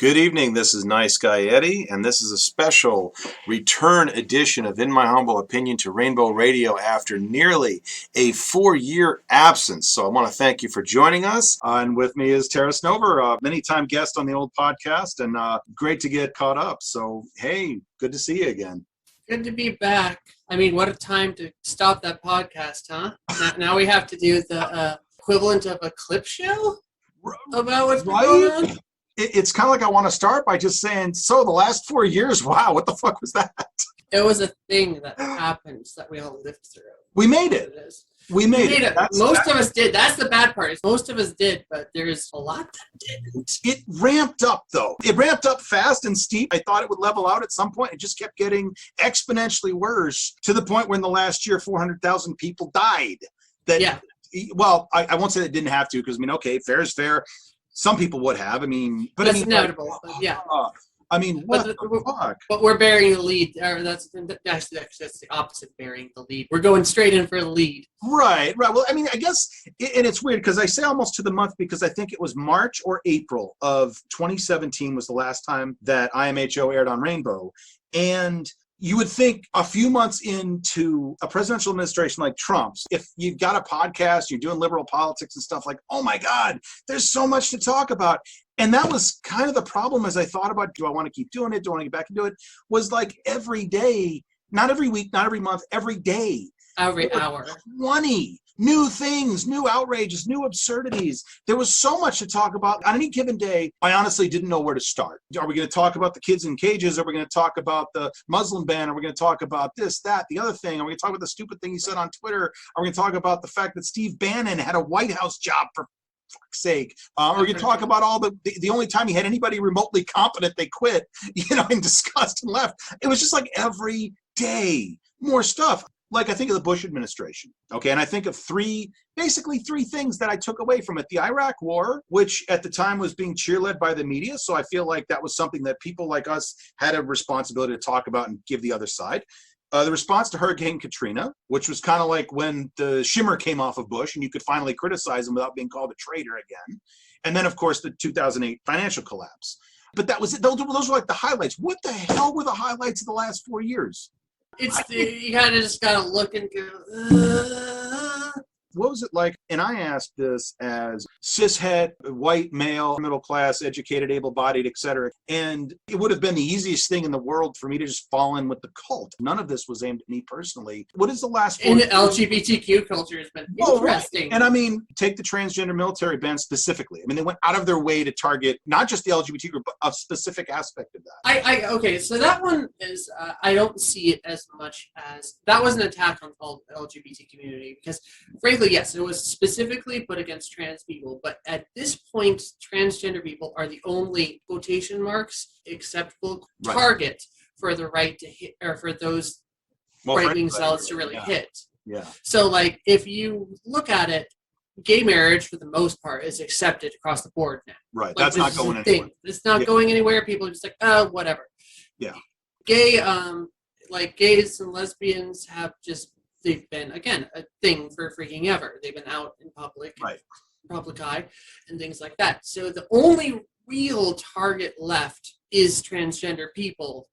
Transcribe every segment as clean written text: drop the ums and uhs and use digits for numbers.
Good evening, this is Nice Guy Eddie, and this is a special return edition of In My Humble Opinion to Rainbow Radio after nearly a 4-year absence. So I want to thank you for joining us. And with me is Terra Snover, a many-time guest on the old podcast, and great to get caught up. So, hey, good to see you again. Good to be back. I mean, what a time to stop that podcast, huh? Now we have to do the equivalent of a clip show about what's been going on. It's kind of like I want to start by just saying, so the last 4 years, wow, what the fuck was that? It was a thing that happened that we all lived through. We made it. We made it. Most of us did. That's the bad part. Most of us did, but there's a lot that didn't. It ramped up, though. It ramped up fast and steep. I thought it would level out at some point. It just kept getting exponentially worse to the point where in the last year, 400,000 people died. Well, I won't say that it didn't have to because, I mean, okay, fair is fair. Some people would have. I mean, but that's I mean, inevitable. Like, yeah. I mean, what the fuck? But we're bearing the lead. Or that's the opposite, bearing the lead. We're going straight in for the lead. Right. Well, I mean, I guess, and it's weird because I say almost to the month because I think it was March or April of 2017 was the last time that IMHO aired on Rainbow. And you would think a few months into a presidential administration like Trump's, if you've got a podcast, you're doing liberal politics and stuff like, oh my God, there's so much to talk about. And that was kind of the problem as I thought about, do I want to keep doing it? Do I want to get back into it? Was like every day, not every week, not every month, every day. Every hour. 20 new things, new outrages, new absurdities. There was so much to talk about. On any given day, I honestly didn't know where to start. Are we going to talk about the kids in cages? Are we going to talk about the Muslim ban? Are we going to talk about this, that, the other thing? Are we going to talk about the stupid thing he said on Twitter? Are we going to talk about the fact that Steve Bannon had a White House job for fuck's sake? Are we going to talk about all the only time he had anybody remotely competent, they quit, in disgust and left. It was just like every day, more stuff. Like I think of the Bush administration, okay? And I think of basically three things that I took away from it. The Iraq war, which at the time was being cheerled by the media, so I feel like that was something that people like us had a responsibility to talk about and give the other side. The response to Hurricane Katrina, which was kind of like when the shimmer came off of Bush and you could finally criticize him without being called a traitor again. And then, of course, the 2008 financial collapse. But that was it. Those were like the highlights. What the hell were the highlights of the last 4 years? You kind of just gotta look and go. What was it like? And I asked this as cishet, white, male, middle class, educated, able-bodied, etc. And it would have been the easiest thing in the world for me to just fall in with the cult. None of this was aimed at me personally. What is the last? In the LGBTQ culture has been interesting. Right. And I mean, take the transgender military ban specifically. I mean, they went out of their way to target not just the LGBT group, but a specific aspect of that. Okay, so that one is I don't see it as much as that was an attack on the LGBT community because, frankly, yes, it was specifically put against trans people, but at this point, transgender people are the only quotation marks acceptable target for the right to hit, or for those right-wing zealots to really hit. Yeah. So, like, if you look at it, gay marriage, for the most part, is accepted across the board now. Right. Like, that's not going anywhere. It's not going anywhere. People are just like, oh, whatever. Yeah. Gay, like, gays and lesbians have just, they've been, again, a thing for freaking ever. They've been out in public, right, public eye, and things like that. So the only real target left is transgender people,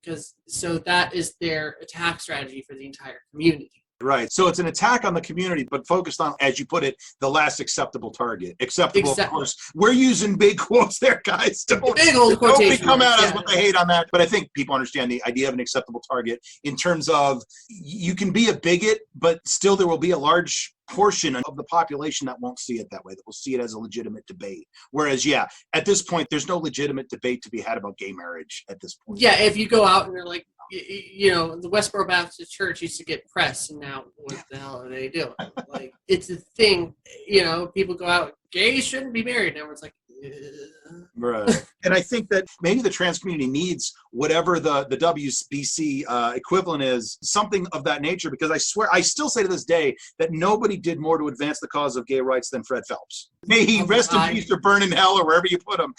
so that is their attack strategy for the entire community. Right. So it's an attack on the community, but focused on, as you put it, the last acceptable target. Acceptable, of course. We're using big quotes there, guys. Big old quotation. Don't come at us with the hate on that. But I think people understand the idea of an acceptable target in terms of you can be a bigot, but still there will be a large portion of the population that won't see it that way, that will see it as a legitimate debate. Whereas, at this point, there's no legitimate debate to be had about gay marriage at this point. Yeah, if you go out and they're like, the Westboro Baptist Church used to get press, and now what the hell are they doing? Like, it's a thing. People go out, gays shouldn't be married. And everyone's like, right. And I think that maybe the trans community needs whatever the WBC equivalent is, something of that nature, because I swear, I still say to this day that nobody did more to advance the cause of gay rights than Fred Phelps. May he rest in peace or burn in hell or wherever you put him,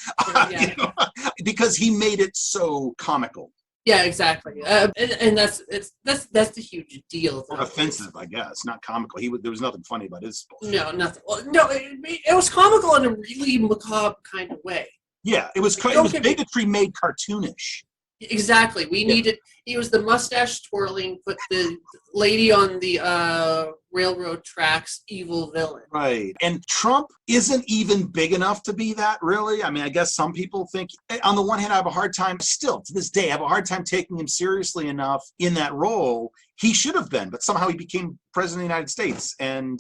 because he made it so comical. Yeah, exactly. And that's the huge deal. Or offensive, I guess, not comical. There was nothing funny about his bullshit. No, nothing. Well, no, it was comical in a really macabre kind of way. Yeah, it was bigotry made cartoonish. Exactly. We needed. He was the mustache twirling, put the lady on the railroad tracks, evil villain. Right. And Trump isn't even big enough to be that, really. I mean, I guess some people think, on the one hand, I have a hard time, still to this day, I have a hard time taking him seriously enough in that role. He should have been, but somehow he became president of the United States. And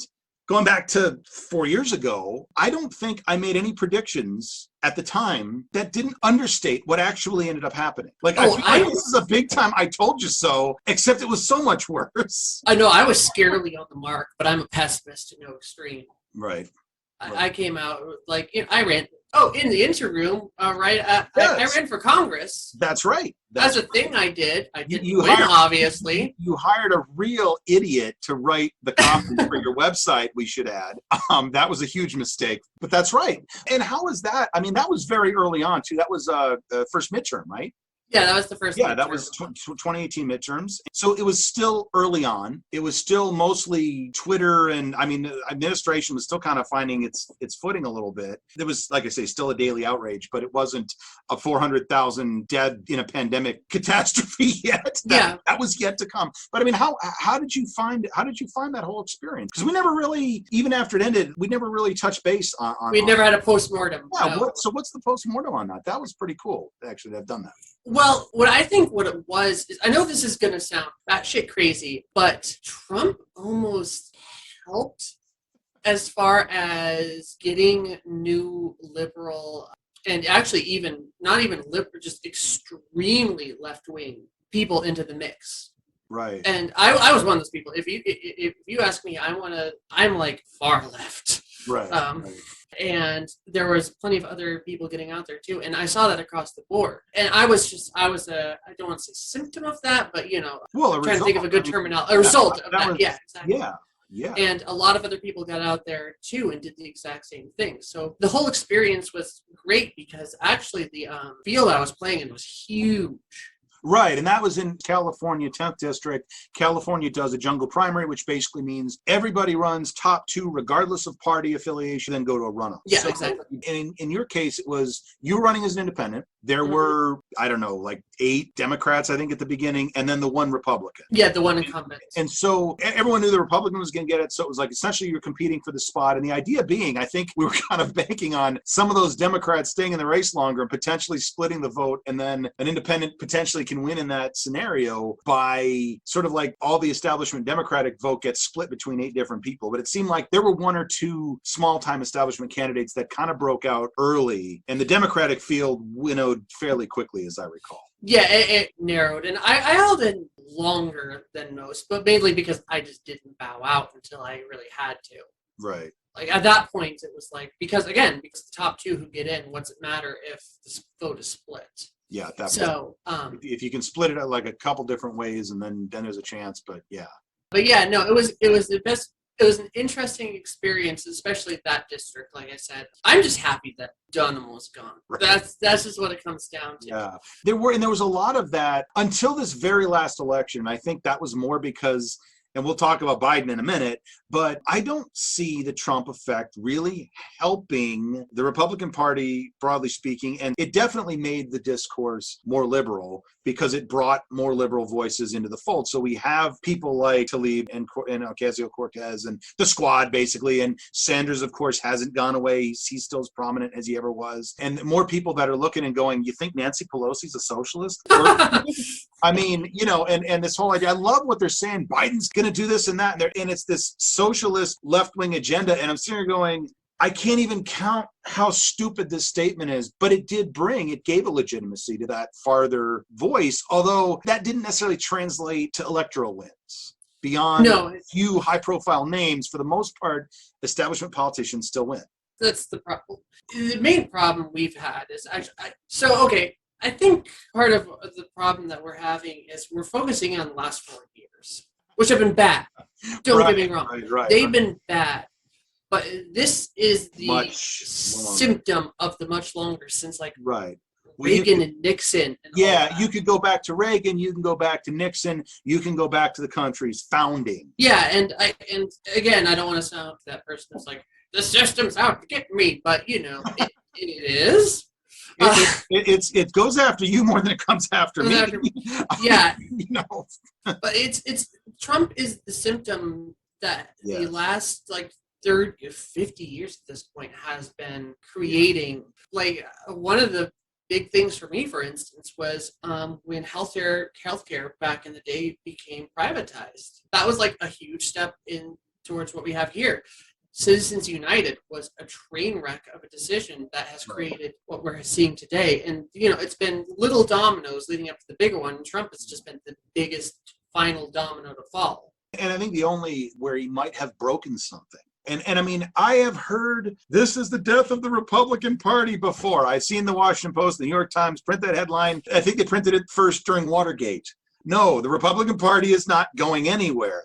going back to 4 years ago, I don't think I made any predictions at the time that didn't understate what actually ended up happening. Like, I feel like this is a big time I told you so, except it was so much worse. I know, I was scarily on the mark, but I'm a pessimist to no extreme. Right. I came out, like, I ran, in the interim, I ran for Congress. That's right. That's a thing I did. I didn't win, obviously. You hired a real idiot to write the copy for your website, we should add. That was a huge mistake, but that's right. And how was that? I mean, that was very early on, too. That was the first midterm, right? Yeah, that was the first. Yeah, that was 2018 midterms. So it was still early on. It was still mostly Twitter, and I mean, administration was still kind of finding its footing a little bit. There was, like I say, still a daily outrage, but it wasn't a 400,000 dead in a pandemic catastrophe yet. That was yet to come. But I mean, how did you find that whole experience? Because we never really, even after it ended, we never really touched base on. We never had a postmortem. Yeah. No. So what's the postmortem on that? That was pretty cool, actually, to have done that. Well, what I think what it was is, I know this is going to sound batshit crazy, but Trump almost helped as far as getting new liberal, and actually even, not even liberal, just extremely left-wing people into the mix. Right. And I was one of those people. If you ask me, I'm like far left. Right. Right. And there was plenty of other people getting out there too, and I saw that across the board. And I was I don't want to say symptom of that, but I'm trying to think of a good terminology. A result of that. Yeah, exactly. Yeah. And a lot of other people got out there too and did the exact same thing. So the whole experience was great because actually the field I was playing in was huge. Right, and that was in California, 10th District. California does a jungle primary, which basically means everybody runs top two, regardless of party affiliation, then go to a runoff. Yeah, so, exactly. In your case, it was you running as an independent. There were, I don't know, like 8 Democrats, I think, at the beginning, and then the one Republican. Yeah, the one incumbent. And so everyone knew the Republican was going to get it, so it was like essentially you're competing for the spot. And the idea being, I think we were kind of banking on some of those Democrats staying in the race longer and potentially splitting the vote, and then an independent potentially can win in that scenario by sort of like all the establishment Democratic vote gets split between 8 different people. But it seemed like there were 1 or 2 small-time establishment candidates that kind of broke out early, and the Democratic field winnowed fairly quickly, as I recall. Yeah, it narrowed, and I held in longer than most, but mainly because I just didn't bow out until I really had to. Right. Like at that point, it was like, because the top 2 who get in, what's it matter if the vote is split? Yeah, that so if you can split it at like a couple different ways, and then there's a chance. But yeah. But yeah, no, it was the best. It was an interesting experience, especially that district. Like I said, I'm just happy that Dunham was gone. Right. That's just what it comes down to. Yeah, there was a lot of that until this very last election. I think that was more because, and we'll talk about Biden in a minute, but I don't see the Trump effect really helping the Republican Party, broadly speaking, and it definitely made the discourse more liberal because it brought more liberal voices into the fold. So we have people like Tlaib and Ocasio-Cortez and the squad, basically, and Sanders, of course, hasn't gone away. He's still as prominent as he ever was. And more people that are looking and going, you think Nancy Pelosi's a socialist? I mean, and this whole idea, I love what they're saying. Biden's going to do this and that, and it's this socialist left-wing agenda. And I'm sitting here going, I can't even count how stupid this statement is, but it gave a legitimacy to that farther voice, although that didn't necessarily translate to electoral wins. Beyond a few high-profile names, for the most part, establishment politicians still win. That's the problem. The main problem we've had is actually, I think part of the problem that we're having is we're focusing on the last 4 years, which have been bad. Don't get me wrong. They've been bad. But this is the symptom of the much longer since Reagan and Nixon. And you could go back to Reagan, you can go back to Nixon, you can go back to the country's founding. Yeah, and again, I don't want to sound that person that's like, the system's out to get me, but it is. It goes after you more than it comes after me. Yeah. You know. But it's Trump is the symptom that the last like 30 50 years at this point has been creating. Like one of the big things for me, for instance, was when healthcare back in the day became privatized. That was like a huge step in towards what we have here. Citizens United was a train wreck of a decision that has created what we're seeing today. And, it's been little dominoes leading up to the bigger one. And Trump has just been the biggest final domino to fall. And I think the only where he might have broken something. And I mean, I have heard this is the death of the Republican Party before. I've seen the Washington Post, the New York Times print that headline. I think they printed it first during Watergate. No, the Republican Party is not going anywhere.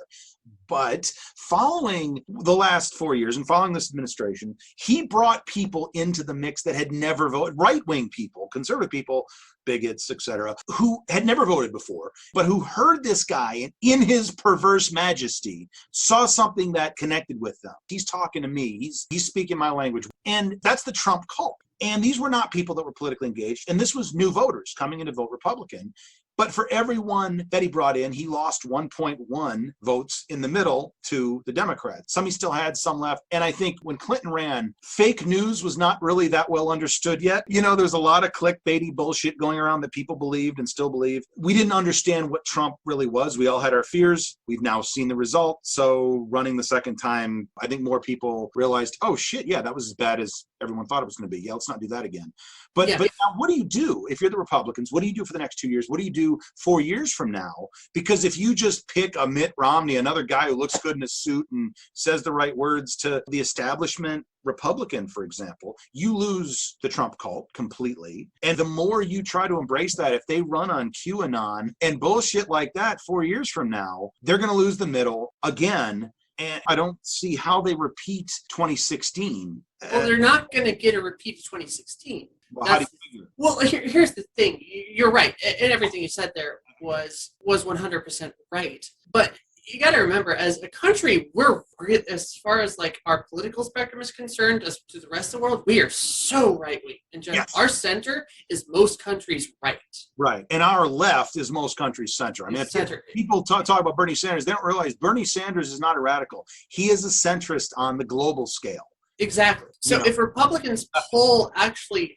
But following the last 4 years and following this administration, he brought people into the mix that had never voted, right-wing people, conservative people, bigots, etc., who had never voted before, but who heard this guy and in his perverse majesty saw something that connected with them. He's talking to me. He's speaking my language. And that's the Trump cult. And these were not people that were politically engaged. And this was new voters coming in to vote Republican. But for everyone that he brought in, he lost 1.1 votes in the middle to the Democrats. Some he still had, some left. And I think when Clinton ran, fake news was not really that well understood yet. There's a lot of clickbaity bullshit going around that people believed and still believe. We didn't understand what Trump really was. We all had our fears. We've now seen the result. So running the second time, I think more people realized, oh shit, yeah, that was as bad as everyone thought it was going to be. Yeah, let's not do that again. But now what do you do if you're the Republicans? What do you do for the next 2 years? What do you do 4 years from now? Because if you just pick a Mitt Romney, another guy who looks good in a suit and says the right words to the establishment Republican, for example, you lose the Trump cult completely. And the more you try to embrace that, if they run on QAnon and bullshit like that 4 years from now, they're going to lose the middle again. And I don't see how they repeat 2016. Well, they're not going to get a repeat of 2016. Well, how do you figure? Well, here's the thing. You're right. And everything you said there was 100% right. But you got to remember, as a country, we're as far as like our political spectrum is concerned, as to the rest of the world, we are so right-wing in general. Yes. Our center is most countries right. Right. And our left is most countries center. I mean, people talk about Bernie Sanders. They don't realize Bernie Sanders is not a radical. He is a centrist on the global scale. Exactly. So if Republicans pull actually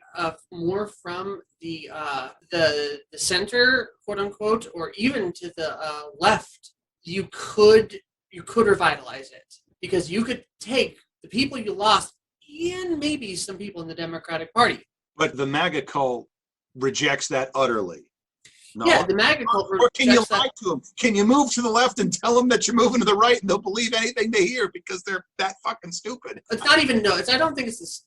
more from the center, quote unquote, or even to the left, you could revitalize it, because you could take the people you lost and maybe some people in the Democratic Party. But the MAGA cult rejects that utterly. No. Yeah, the MAGA cult rejects or can you lie to them? Can you move to the left and tell them that you're moving to the right, and they'll believe anything they hear because they're that fucking stupid? It's not even I don't think it's this,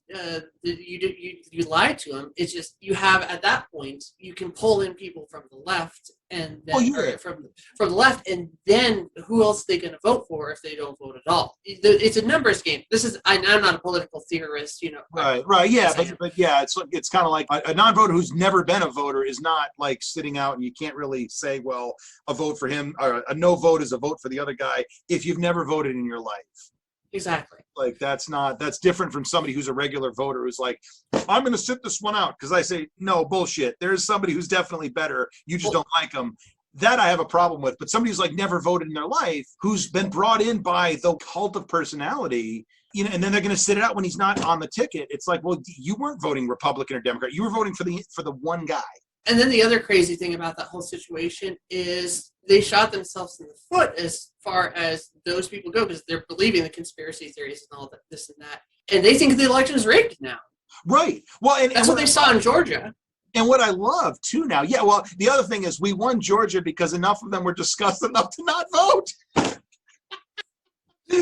you lie to them. It's just you have at that point you can pull in people from the left and then from the left, and then who else are they going to vote for if they don't vote at all? It's a numbers game. I'm not a political theorist, Right, yeah, but yeah, it's kind of like a non-voter who's never been a voter is not like sitting out, and you can't really say, well, a vote for him or a no vote is a vote for the other guy if you've never voted in your life. Exactly. Like that's different from somebody who's a regular voter who's like, I'm going to sit this one out because I say, no, bullshit. There's somebody who's definitely better. You just don't like them. That I have a problem with. But somebody who's like never voted in their life, who's been brought in by the cult of personality, and then they're going to sit it out when he's not on the ticket. It's like, well, you weren't voting Republican or Democrat. You were voting for the one guy. And then the other crazy thing about that whole situation is they shot themselves in the foot as far as those people go, because they're believing the conspiracy theories and all that, this and that. And they think the election is rigged now. Right. Well, and that's what they saw in Georgia. And what I love, too, now, the other thing is we won Georgia because enough of them were disgusted enough to not vote.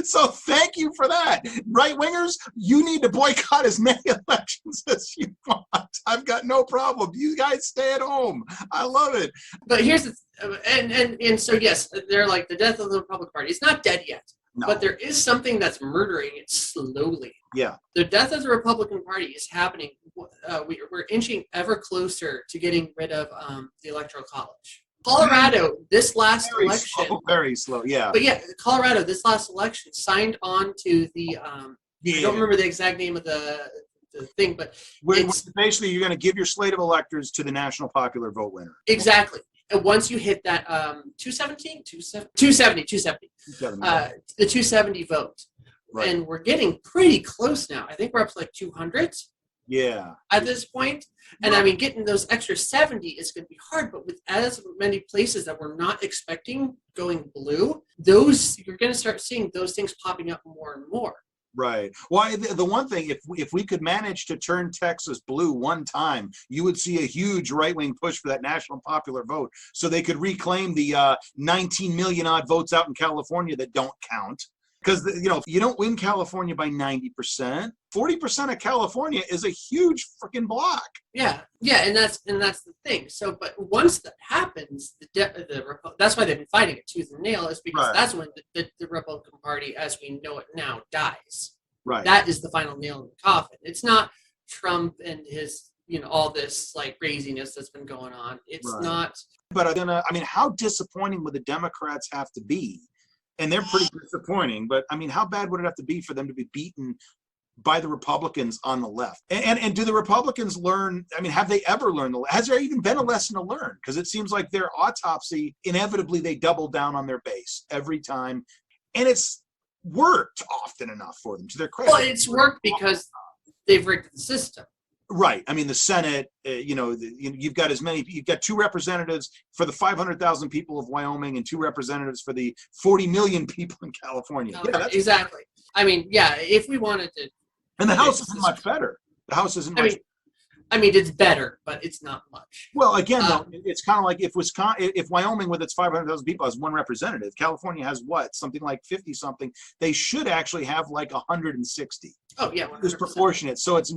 So thank you for that. Right-wingers, you need to boycott as many elections as you want. I've got no problem. You guys stay at home. I love it. But here's and so, yes, they're like the death of the Republican Party. It's not dead yet. No. But there is something that's murdering it slowly. Yeah. The death of the Republican Party is happening. We're inching ever closer to getting rid of the Electoral College. Colorado, this last election. Very slow, yeah. But yeah, Colorado, this last election signed on to the, I don't remember the exact name of the the thing, but basically you're going to give your slate of electors to the national popular vote winner. Exactly. And once you hit that 270, the 270 vote, Right. and we're getting pretty close now. I think we're up to like 200. Yeah. At this point. And I mean, getting those extra 70 is going to be hard, but with as many places that we're not expecting going blue, you're going to start seeing those things popping up more and more. Right. Well, the one thing, if we could manage to turn Texas blue one time, you would see a huge right-wing push for that national popular vote, so they could reclaim the 19 million odd votes out in California that don't count. Because, if you don't win California by 90%, 40% of California is a huge freaking block. Yeah, and that's the thing. So, but once that happens, that's why they've been fighting it tooth and nail, is because that's when the Republican Party, as we know it now, dies. Right. That is the final nail in the coffin. It's not Trump and his, all this like craziness that's been going on. It's not. But how disappointing would the Democrats have to be? And they're pretty disappointing, but I mean, how bad would it have to be for them to be beaten by the Republicans on the left? And do the Republicans learn? I mean, have they ever learned? Has there even been a lesson to learn? Because it seems like their autopsy, inevitably, they double down on their base every time, and it's worked often enough for them, to their credit. Well, it's worked because they've rigged the system. Right. I mean, the Senate, you've got 2 representatives for the 500,000 people of Wyoming and 2 representatives for the 40 million people in California. Oh, yeah, exactly. I mean, if we wanted to. And the House isn't much better. The House isn't much better. I mean, it's better, but it's not much. Well, again, though, it's kind of like if Wyoming with its 500,000 people has 1 representative, California has something like 50-something. They should actually have like 160. Oh, yeah. 100%. It's proportionate. So it's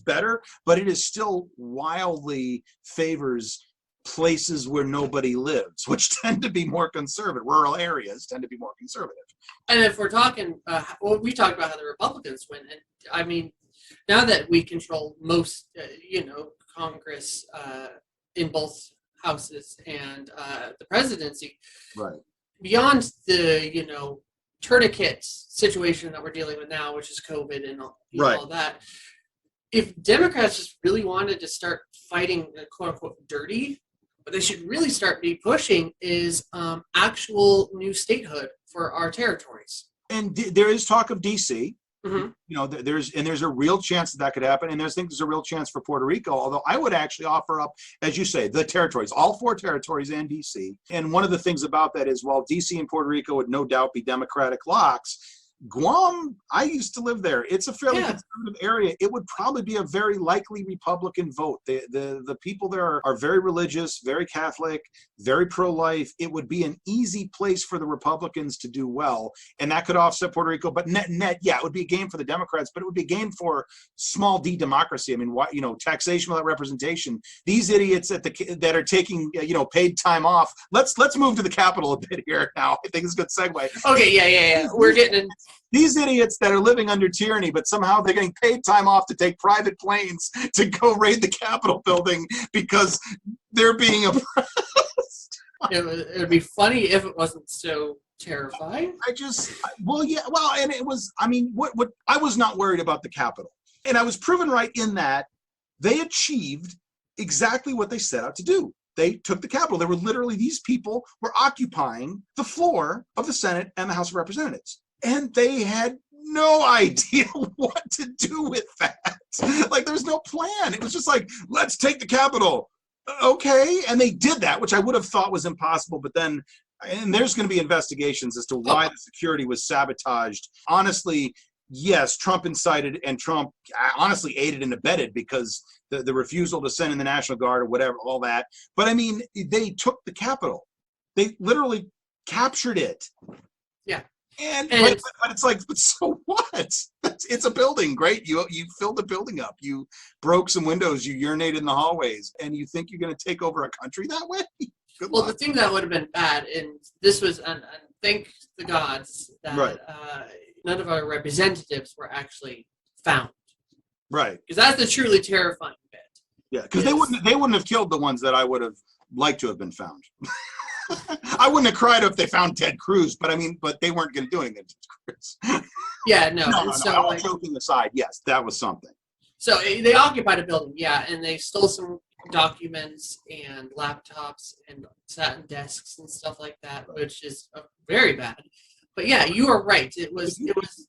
better, but it is still wildly favors places where nobody lives, which tend to be more conservative. Rural areas tend to be more conservative. And if we're talking, we talked about how the Republicans win. And I mean, now that we control most, Congress in both houses and the presidency, right? Beyond the, tourniquet situation that we're dealing with now, which is COVID and all that, if Democrats just really wanted to start fighting the quote-unquote dirty, what they should really start pushing is actual new statehood for our territories. And there is talk of D.C., Mm-hmm. There's a real chance that could happen, and there's a real chance for Puerto Rico. Although I would actually offer up, as you say, the territories, all 4 territories and DC. And one of the things about that is, while DC and Puerto Rico would no doubt be Democratic locks, Guam, I used to live there. It's a fairly conservative area. It would probably be a very likely Republican vote. The people there are very religious, very Catholic, very pro-life. It would be an easy place for the Republicans to do well, and that could offset Puerto Rico. But net, it would be a game for the Democrats, but it would be a game for small d democracy. I mean, taxation without representation. These idiots that are taking paid time off. Let's move to the Capitol a bit here now. I think it's a good segue. Okay, yeah. We're getting in. These idiots that are living under tyranny, but somehow they're getting paid time off to take private planes to go raid the Capitol building because they're being oppressed. It would be funny if it wasn't so terrifying. And it was, what I was not worried about the Capitol. And I was proven right in that they achieved exactly what they set out to do. They took the Capitol. They were literally, these people were occupying the floor of the Senate and the House of Representatives. And they had no idea what to do with that. Like, there's no plan. It was just like, let's take the Capitol. Okay. And they did that, which I would have thought was impossible. But then, and there's going to be investigations as to why the security was sabotaged. Honestly, yes, Trump incited, and Trump honestly aided and abetted, because the refusal to send in the National Guard or whatever, all that. But I mean, they took the Capitol. They literally captured it. Yeah. But it's like, but so what? It's a building. Great. You filled the building up. You broke some windows. You urinated in the hallways. And you think you're going to take over a country that way? Good luck. The thing that would have been bad, and this was, and thank the gods that none of our representatives were actually found. Right. Because that's the truly terrifying bit. Yeah, because they wouldn't have killed the ones that I would have liked to have been found. I wouldn't have cried if they found Ted Cruz, but they weren't going to do anything to Ted Cruz. Yeah, no. No, joking aside, yes, that was something. So they occupied a building, yeah, and they stole some documents and laptops and sat in desks and stuff like that, which is very bad. But yeah, you are right. It was.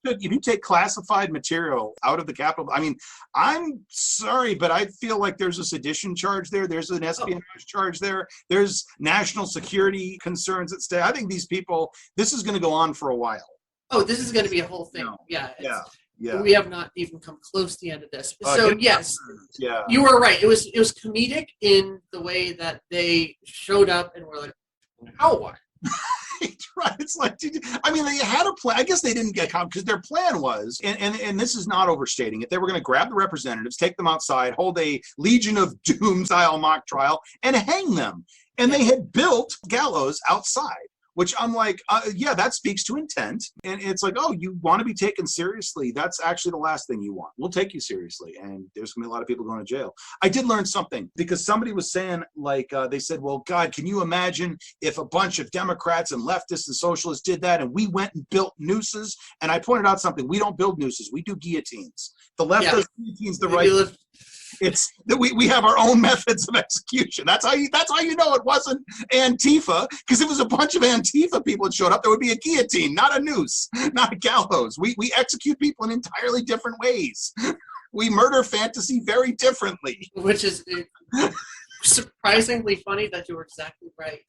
If you take classified material out of the Capitol, I mean, I'm sorry, but I feel like there's a sedition charge there. There's an espionage charge there. There's national security concerns at stake. I think these people, this is going to go on for a while. Oh, this is going to be a whole thing. No. Yeah. Yeah. We have not even come close to the end of this. So yes, yeah, you were right. It was comedic in the way that they showed up and were like, "How what?" Right. It's like, I mean, they had a plan. I guess they didn't get caught because their plan was, and this is not overstating it, they were going to grab the representatives, take them outside, hold a Legion of Doom style mock trial, and hang them. And they had built gallows outside, which I'm like, yeah, that speaks to intent. And it's like, oh, you want to be taken seriously. That's actually the last thing you want. We'll take you seriously. And there's going to be a lot of people going to jail. I did learn something because somebody was saying, like, they said, well, God, can you imagine if a bunch of Democrats and leftists and socialists did that and we went and built nooses? And I pointed out something. We don't build nooses. We do guillotines. The left does guillotines, the right. It's that we have our own methods of execution. That's how you know it wasn't Antifa, because if it was a bunch of Antifa people that showed up, there would be a guillotine, not a noose, not a gallows. We execute people in entirely different ways. We murder fantasy very differently. Which is surprisingly funny that you were exactly right.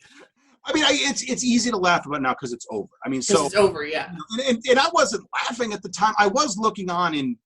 I mean, it's easy to laugh about now because it's over. I mean, so it's over, yeah. And I wasn't laughing at the time. I was looking on in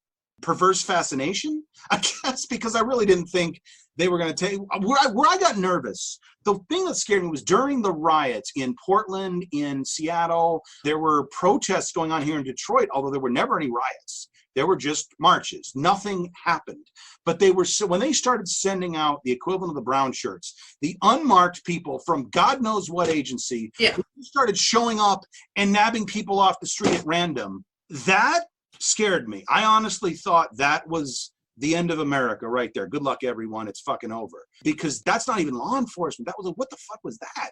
perverse fascination, I guess, because I really didn't think they were going to take where I got nervous. The thing that scared me was during the riots in Portland, in Seattle, there were protests going on here in Detroit, although there were never any riots. There were just marches. Nothing happened. But they were, so when they started sending out the equivalent of the brown shirts, the unmarked people from God knows what agency started showing up and nabbing people off the street at random. That scared me. I honestly thought that was the end of America right there. Good luck, everyone. It's fucking over. Because that's not even law enforcement. That was what the fuck was that?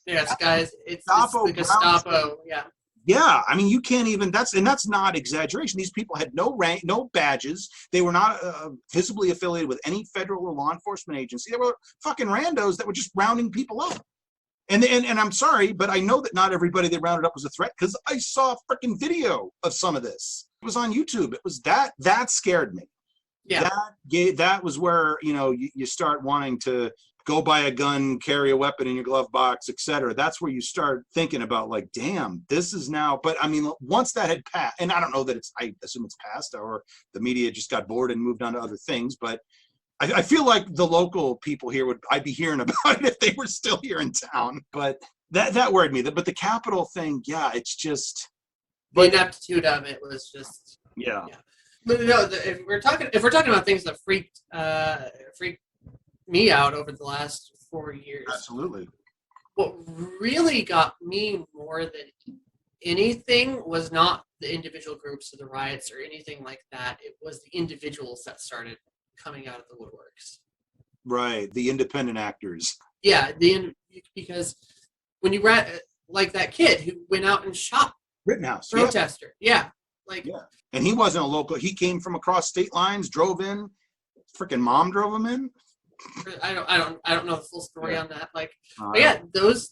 Yes, guys. It's the Gestapo. Yeah. Yeah, I mean, you can't even. That's not exaggeration. These people had no rank, no badges. They were not visibly affiliated with any federal or law enforcement agency. They were fucking randos that were just rounding people up. And I'm sorry, but I know that not everybody they rounded up was a threat because I saw a freaking video of some of this. It was on YouTube. It was that scared me. Yeah. That was where, you start wanting to go buy a gun, carry a weapon in your glove box, etc. That's where you start thinking about, like, damn, this is now. But I mean, once that had passed, and I don't know that I assume it's passed, or the media just got bored and moved on to other things, but I feel like the local people here I'd be hearing about it if they were still here in town. But that worried me. But the Capitol thing, yeah, it's just the ineptitude of it was just yeah. But no, if we're talking about things that freaked me out over the last 4 years. Absolutely. What really got me more than anything was not the individual groups of the riots or anything like that. It was the individuals that started coming out of the woodworks. Right, the independent actors. Yeah, because when you like that kid who went out and shot Rittenhouse protester, and he wasn't a local. He came from across state lines, drove in. Freaking mom drove him in. I don't know the full story on that. But yeah, those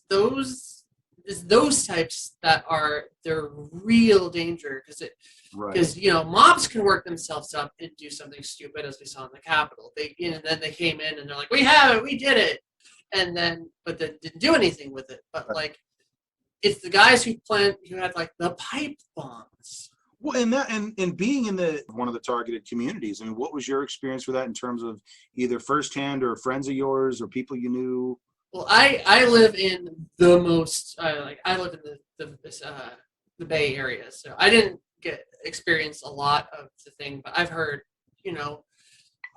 types that are they're real danger because mobs can work themselves up and do something stupid, as we saw in the Capitol. And then they came in and they're like, we have it, we did it, but they didn't do anything with it. But it's the guys who had the pipe bombs. Well, and being in one of the targeted communities, I mean, what was your experience with that in terms of either firsthand or friends of yours or people you knew? Well, I live in the most I live in the Bay Area, so I didn't experience a lot of the thing, but I've heard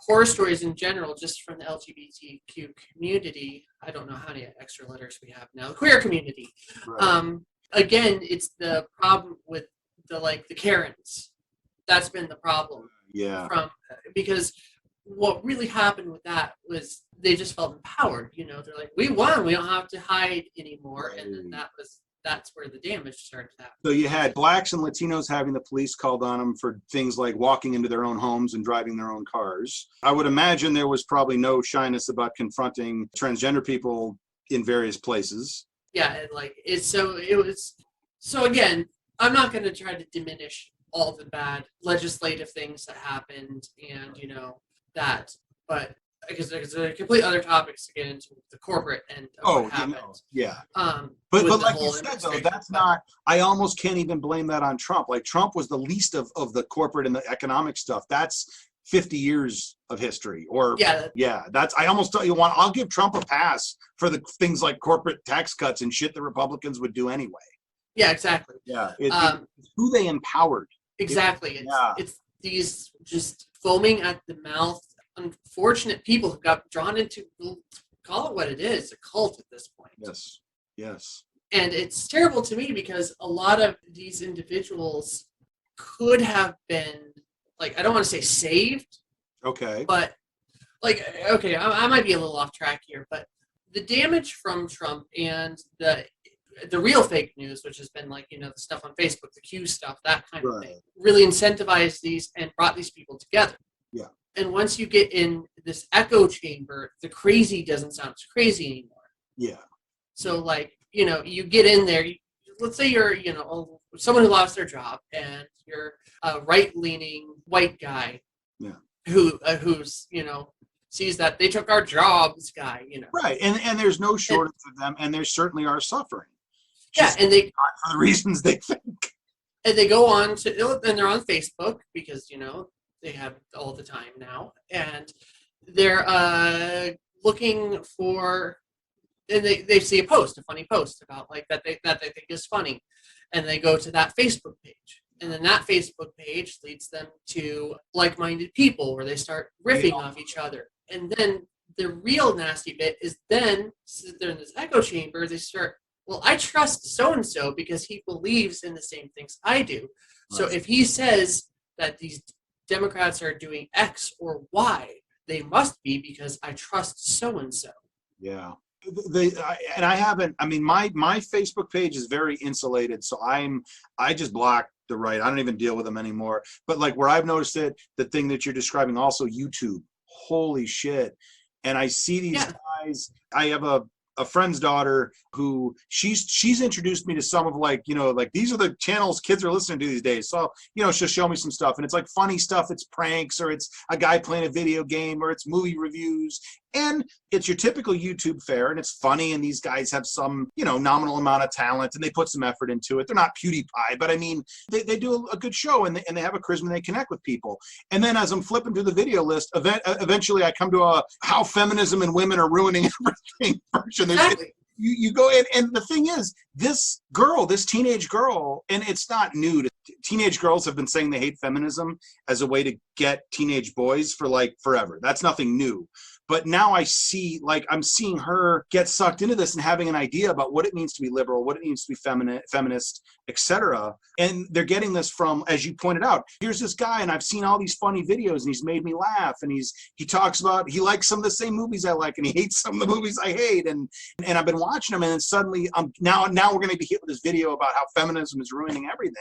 horror stories in general just from the LGBTQ community. I don't know how many extra letters we have now. The queer community. Right. Again, it's the problem with the Karens. That's been the problem. Yeah. Because what really happened with that was they just felt empowered. They're like, we won. We don't have to hide anymore. Right. And then that's where the damage started to happen. So you had blacks and Latinos having the police called on them for things like walking into their own homes and driving their own cars. I would imagine there was probably no shyness about confronting transgender people in various places. Yeah, and like so again, I'm not going to try to diminish all the bad legislative things that happened and that, but because there's a complete other topics to get into the corporate end of what happened. Yeah. But Like you said, though, that's not, I almost can't even blame that on Trump. Like, Trump was the least of the corporate and the economic stuff. That's 50 years of history. Or, that's, I almost tell you what, I'll give Trump a pass for the things like corporate tax cuts and shit that Republicans would do anyway. Yeah, exactly. Yeah. It's who they empowered. Exactly. It's these just foaming at the mouth, unfortunate people who got drawn into, call it what it is, a cult at this point. Yes. And it's terrible to me because a lot of these individuals could have been, like, I don't want to say saved. Okay. But, like, okay, I might be a little off track here, but the damage from Trump and the real fake news, which has been like, the stuff on Facebook, the Q stuff, that kind of thing, really incentivized these and brought these people together. Yeah. And once you get in this echo chamber, the crazy doesn't sound as crazy anymore. Yeah. So, like, you get in there, let's say you're, someone who lost their job and you're a right-leaning white guy who's, sees that they took our jobs guy, Right. And there's no shortage of them, and there certainly are suffering. And they, for the reasons they think. And they go on to, and they're on Facebook because, they have all the time now, and they're looking for, and they see a funny post about like that they think is funny, and they go to that Facebook page, and then that Facebook page leads them to like-minded people where they start riffing off each other, and then the real nasty bit is then they're in this echo chamber. They start, well, I trust so and so because he believes in the same things I do. So if he says that these Democrats are doing X or Y, they must be because I trust so and so. Yeah. My Facebook page is very insulated, so I just block the right. I don't even deal with them anymore. But like where I've noticed it, the thing that you're describing, also YouTube. Holy shit. And I see these guys. I have a friend's daughter who she's introduced me to some of like these are the channels kids are listening to these days. So she'll show me some stuff, and it's like funny stuff. It's pranks, or it's a guy playing a video game, or it's movie reviews, and it's your typical YouTube fare, and it's funny. And these guys have some nominal amount of talent, and they put some effort into it. They're not PewDiePie, but I mean they do a good show, and they have a charisma. And they connect with people. And then as I'm flipping through the video list, eventually I come to a how feminism and women are ruining everything version. Exactly. You go in, and the thing is, this teenage girl, and it's not new. Teenage girls have been saying they hate feminism as a way to get teenage boys for like forever. That's nothing new. But now I'm seeing her get sucked into this and having an idea about what it means to be liberal, what it means to be feminist, etc. And they're getting this from, as you pointed out, here's this guy, and I've seen all these funny videos, and he's made me laugh, and he talks about, he likes some of the same movies I like, and he hates some of the movies I hate, and I've been watching them, and then suddenly now we're going to be hit with this video about how feminism is ruining everything.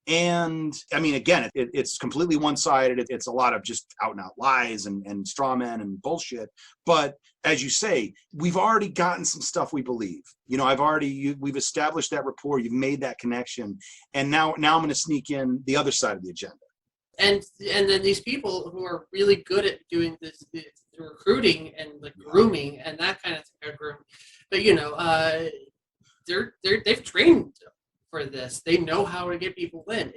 And I mean, again, it's completely one-sided. It's a lot of just out-and-out lies and straw men and bullshit. But as you say, we've already gotten some stuff we believe. We've established that rapport. You've made that connection, and now I'm going to sneak in the other side of the agenda. And then these people who are really good at doing the recruiting and the grooming and that kind of thing, but they've trained for this. They know how to get people in.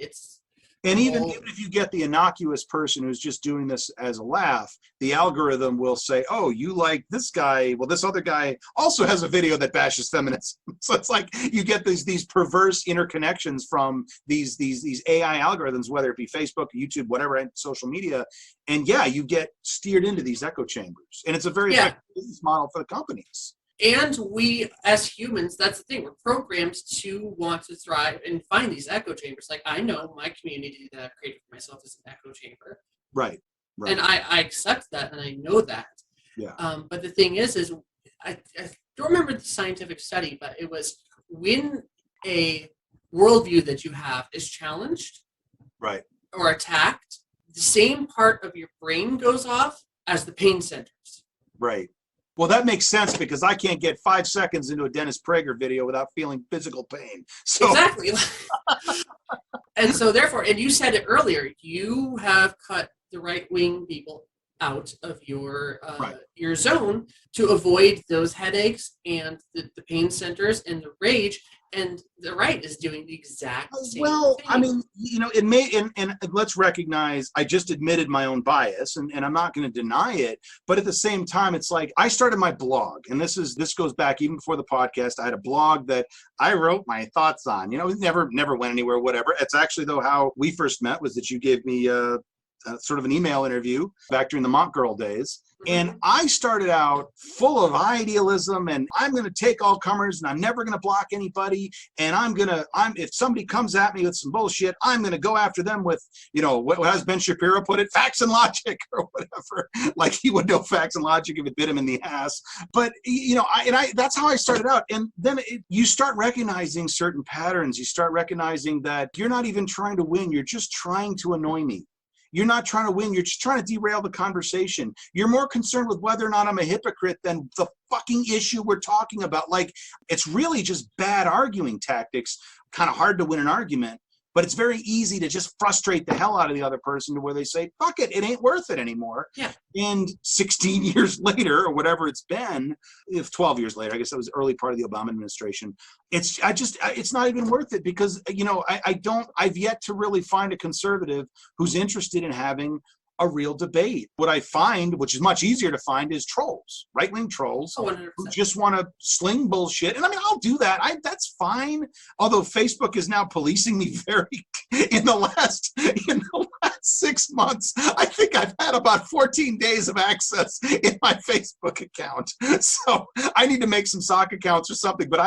Even if you get the innocuous person who's just doing this as a laugh, the algorithm will say, oh, you like this guy. Well, this other guy also has a video that bashes feminism. So it's like you get these perverse interconnections from these AI algorithms, whether it be Facebook, YouTube, whatever, social media. And you get steered into these echo chambers. And it's a very effective business model for the companies. And we, as humans, that's the thing. We're programmed to want to thrive and find these echo chambers. Like, I know my community that I've created for myself is an echo chamber. Right. And I accept that, and I know that. Yeah. But the thing is I don't remember the scientific study, but it was when a worldview that you have is challenged Right. or attacked, the same part of your brain goes off as the pain centers. Right. Well, that makes sense because I can't get 5 seconds into a Dennis Prager video without feeling physical pain. So Exactly. And so therefore, and you said it earlier, you have cut the right-wing people out of your zone to avoid those headaches and the pain centers and the rage. And the right is doing the exact same thing. I mean, it may, and let's recognize, I just admitted my own bias, and I'm not going to deny it. But at the same time, it's like I started my blog, and this goes back even before the podcast. I had a blog that I wrote my thoughts on. It never went anywhere, whatever. It's actually, though, how we first met was that you gave me sort of an email interview back during the Mont Girl days. And I started out full of idealism, and I'm going to take all comers, and I'm never going to block anybody. And if somebody comes at me with some bullshit, I'm going to go after them with, what has Ben Shapiro put it, facts and logic or whatever. Like he would know facts and logic if it bit him in the ass. But, that's how I started out. And then you start recognizing certain patterns. You start recognizing that you're not even trying to win. You're just trying to annoy me. You're not trying to win. You're just trying to derail the conversation. You're more concerned with whether or not I'm a hypocrite than the fucking issue we're talking about. Like, it's really just bad arguing tactics. Kind of hard to win an argument, but it's very easy to just frustrate the hell out of the other person to where they say, fuck it, it ain't worth it anymore. Yeah. And 16 years later, or whatever it's been, if 12 years later, I guess that was early part of the Obama administration, it's not even worth it because, I've yet to really find a conservative who's interested in having a real debate. What I find, which is much easier to find, is trolls, right-wing trolls who just want to sling bullshit. And I mean, I'll do that. That's fine. Although Facebook is now policing me in the last 6 months, I think I've had about 14 days of access in my Facebook account. So I need to make some sock accounts or something. But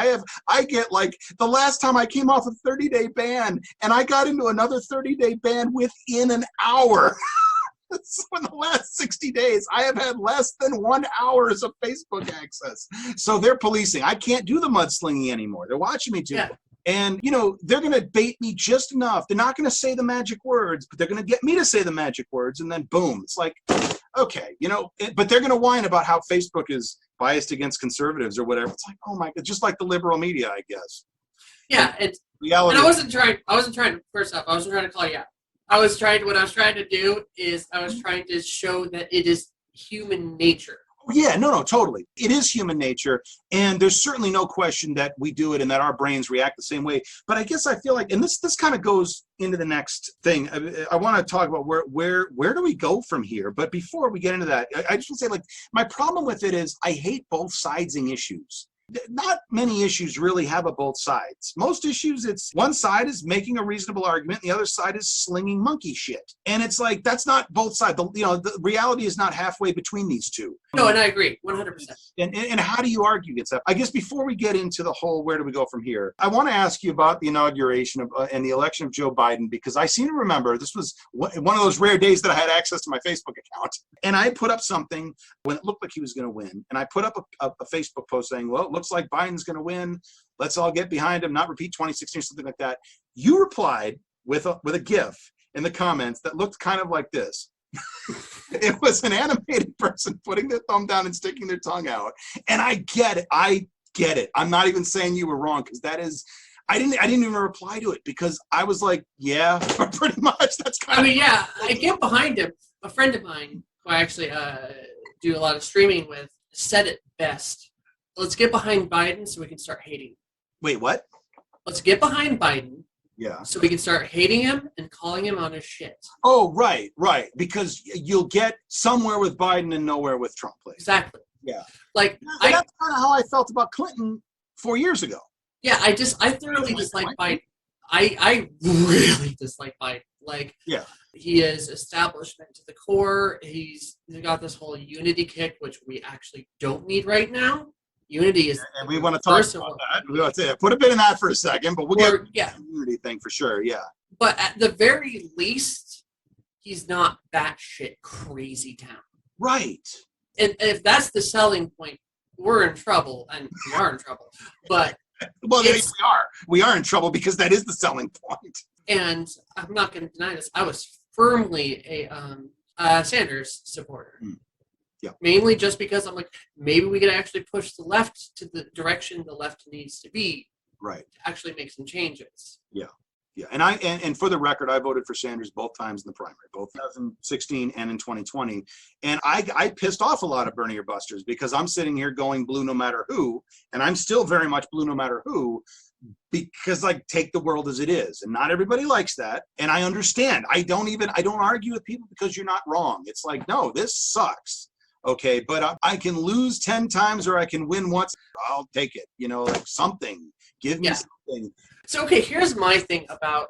I get like the last time I came off a 30-day ban and I got into another 30-day ban within an hour. So in the last 60 days, I have had less than 1 hour of Facebook access. So they're policing. I can't do the mudslinging anymore. They're watching me too. Yeah. And, they're going to bait me just enough. They're not going to say the magic words, but they're going to get me to say the magic words. And then boom, it's like, okay, but they're going to whine about how Facebook is biased against conservatives or whatever. It's like, oh my God, just like the liberal media, I guess. Yeah. Reality. And I wasn't trying to, first off, I wasn't trying to call you out. What I was trying to do is I was trying to show that it is human nature. Yeah, no, totally. It is human nature, and there's certainly no question that we do it and that our brains react the same way. But I guess I feel like, and this kind of goes into the next thing. I want to talk about where do we go from here? But before we get into that, I just want to say, like, my problem with it is I hate both sidesing issues. Not many issues really have a both sides. Most issues, it's one side is making a reasonable argument, the other side is slinging monkey shit. And it's like, that's not both sides. The reality is not halfway between these two. No, and I agree, 100%. And how do you argue against that? I guess before we get into the whole where do we go from here, I want to ask you about the inauguration and the election of Joe Biden, because I seem to remember this was one of those rare days that I had access to my Facebook account. And I put up something when it looked like he was going to win. And I put up a Facebook post saying, well, it looks like Biden's going to win. Let's all get behind him, not repeat 2016 or something like that. You replied with a GIF in the comments that looked kind of like this. It was an animated person putting their thumb down and sticking their tongue out. And I get it. I'm not even saying you were wrong, because that is, I didn't even reply to it because I was like, yeah, pretty much. That's kind of. I mean, yeah, I get behind him. A friend of mine who I actually do a lot of streaming with said it best. Let's get behind Biden so we can start hating him. Wait, what? Let's get behind Biden. Yeah. So we can start hating him and calling him on his shit. Oh, right. Because you'll get somewhere with Biden and nowhere with Trump. Please. Exactly. Yeah. Like that's kind of how I felt about Clinton 4 years ago. Yeah, I thoroughly dislike Biden. I really dislike Biden. Like, yeah, he is establishment to the core. He's got this whole unity kick, which we actually don't need right now. Unity is, and we want to talk about that. We want to put a bit in that for a second, but we'll get the unity thing for sure. Yeah, but at the very least, he's not batshit crazy town. Right. And if that's the selling point, we're in trouble, and we are in trouble. But Well, we are in trouble because that is the selling point. And I'm not going to deny this. I was firmly a Sanders supporter. Yeah. Mainly just because I'm like, maybe we could actually push the left to the direction the left needs to be. Right. To actually make some changes. Yeah. Yeah. And for the record, I voted for Sanders both times in the primary, both 2016 and in 2020. And I pissed off a lot of Bernie or busters because I'm sitting here going blue no matter who, and I'm still very much blue no matter who, because like take the world as it is, and not everybody likes that, and I understand. I don't argue with people because you're not wrong. It's like, no, this sucks. Okay, but I can lose 10 times or I can win once. I'll take it. Like something. Give me something. So, okay, here's my thing about,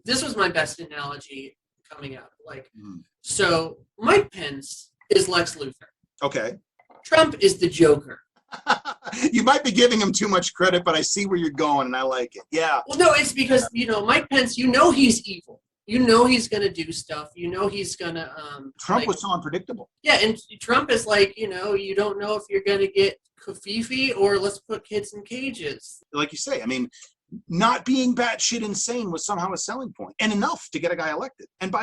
this was my best analogy coming up. So Mike Pence is Lex Luthor. Okay. Trump is the Joker. You might be giving him too much credit, but I see where you're going, and I like it. Yeah. Well, no, it's because, Mike Pence, he's evil. He's going to do stuff. He's going to... Trump was so unpredictable. Yeah, and Trump is like, you don't know if you're going to get Kafifi or let's put kids in cages. Like you say, I mean, not being batshit insane was somehow a selling point, and enough to get a guy elected, and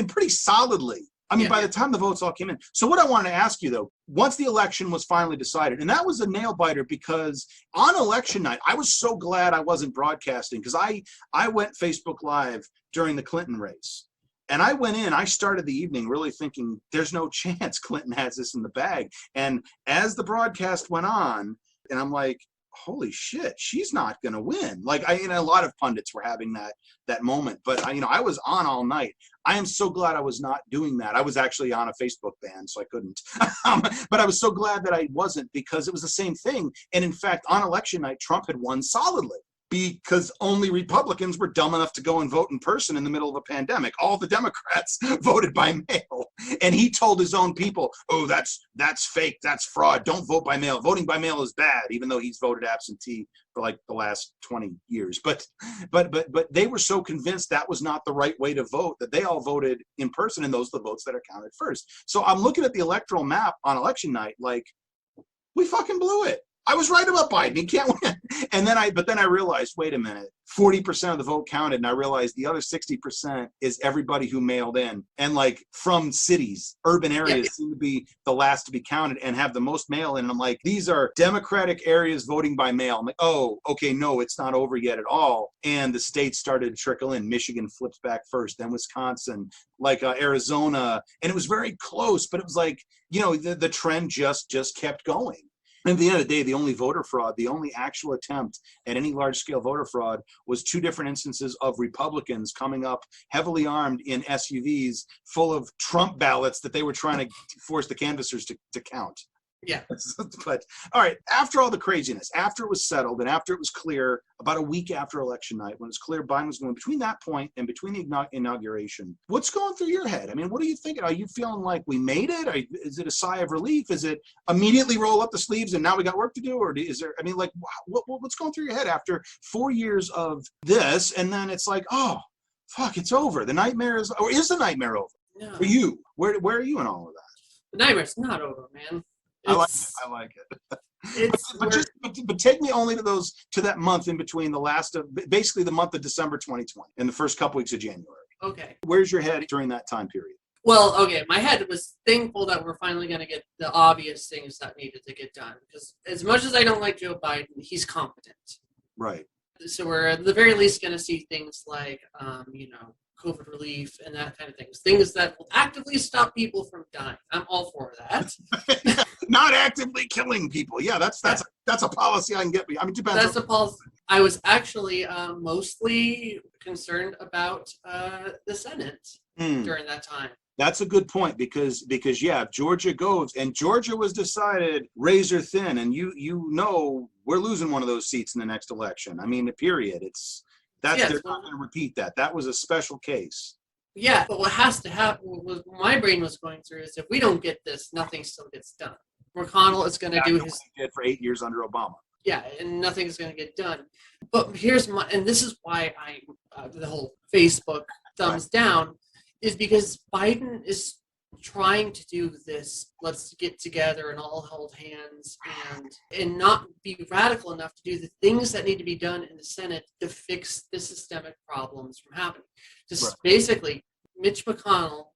pretty solidly. I mean, by the time the votes all came in. So what I wanted to ask you, though, once the election was finally decided, and that was a nail biter because on election night, I was so glad I wasn't broadcasting because I went Facebook Live during the Clinton race. And I started the evening really thinking there's no chance Clinton has this in the bag. And as the broadcast went on, and I'm like, holy shit, she's not going to win. A lot of pundits were having that moment, but I was on all night. I am so glad I was not doing that. I was actually on a Facebook ban, so I couldn't. But I was so glad that I wasn't because it was the same thing. And in fact, on election night, Trump had won solidly because only Republicans were dumb enough to go and vote in person in the middle of a pandemic. All the Democrats voted by mail. And he told his own people, oh, that's fake, that's fraud, don't vote by mail. Voting by mail is bad, even though he's voted absentee for like the last 20 years. But they were so convinced that was not the right way to vote that they all voted in person, and those are the votes that are counted first. So I'm looking at the electoral map on election night like, we fucking blew it. I was right about Biden. He can't win. And then I realized, wait a minute, 40% of the vote counted. And I realized the other 60% is everybody who mailed in. And from cities, urban areas seem to be the last to be counted and have the most mail in. And I'm like, these are Democratic areas voting by mail. I'm like, oh, okay, no, it's not over yet at all. And the states started to trickle in. Michigan flips back first, then Wisconsin, Arizona. And it was very close, but it was the trend just kept going. And at the end of the day, the only voter fraud, the only actual attempt at any large-scale voter fraud was 2 different instances of Republicans coming up heavily armed in SUVs full of Trump ballots that they were trying to force the canvassers to count. Yeah. But all right, after all the craziness, after it was settled and after it was clear, about a week after election night, when it's clear Biden was going, between that point and between the inauguration, what's going through your head? I mean, what are you thinking? Are you feeling like we made it? Is it a sigh of relief? Is it immediately roll up the sleeves and now we got work to do? Or is there, what's going through your head after 4 years of this? And then it's like, oh, fuck, it's over. The nightmare is the nightmare over? No. For you? Where are you in all of that? The nightmare's not over, man. I like it. But take me only to that month in between basically the month of December 2020 and the first couple weeks of January. Okay. Where's your head during that time period? Well, okay, my head was thankful that we're finally going to get the obvious things that needed to get done. Because as much as I don't like Joe Biden, he's competent. Right. So we're at the very least going to see things like, COVID relief and that kind of things. Things that will actively stop people from dying. I'm all for that. Not actively killing people. Yeah, that's a policy I can get. I mean, depends. That's a policy. I was actually mostly concerned about the Senate during that time. That's a good point because if Georgia goes and Georgia was decided razor thin, and we're losing one of those seats in the next election. I mean, period. They're not going to repeat that. That was a special case. Yeah, but what has to happen, what my brain was going through, is if we don't get this, nothing still gets done. McConnell is going to do his... did for 8 years under Obama. Yeah, and nothing is going to get done. But and this is why the whole Facebook thumbs down, is because Biden is trying to do this, let's get together and all hold hands and not be radical enough to do the things that need to be done in the Senate to fix the systemic problems from happening. Just Right. basically, Mitch McConnell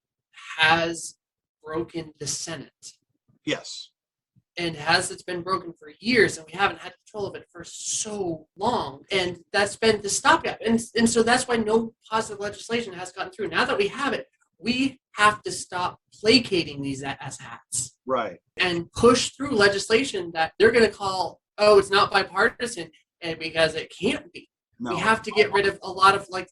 has broken the Senate. Yes. And it's been broken for years, and we haven't had control of it for so long, and that's been the stopgap, and so that's why no positive legislation has gotten through. Now that we have it, we have to stop placating these asshats Right. and push through legislation that they're going to call, oh, it's not bipartisan, and because it can't be. No. We have to get rid of a lot of like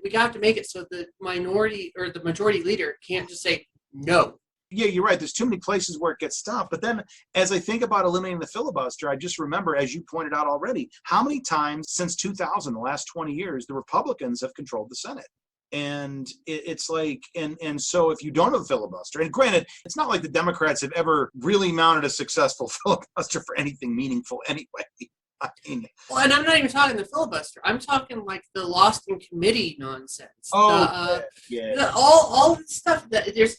we have to make it so the minority or the majority leader can't just say no. Yeah, you're right. There's too many places where it gets stopped. But then as I think about eliminating the filibuster, I just remember, as you pointed out already, how many times since 2000, the last 20 years, the Republicans have controlled the Senate. And it's like, and so if you don't have a filibuster, and granted, it's not like the Democrats have ever really mounted a successful filibuster for anything meaningful anyway. I mean, well, and I'm not even talking the filibuster. I'm talking like the lost in committee nonsense. oh, yeah. All the stuff that there's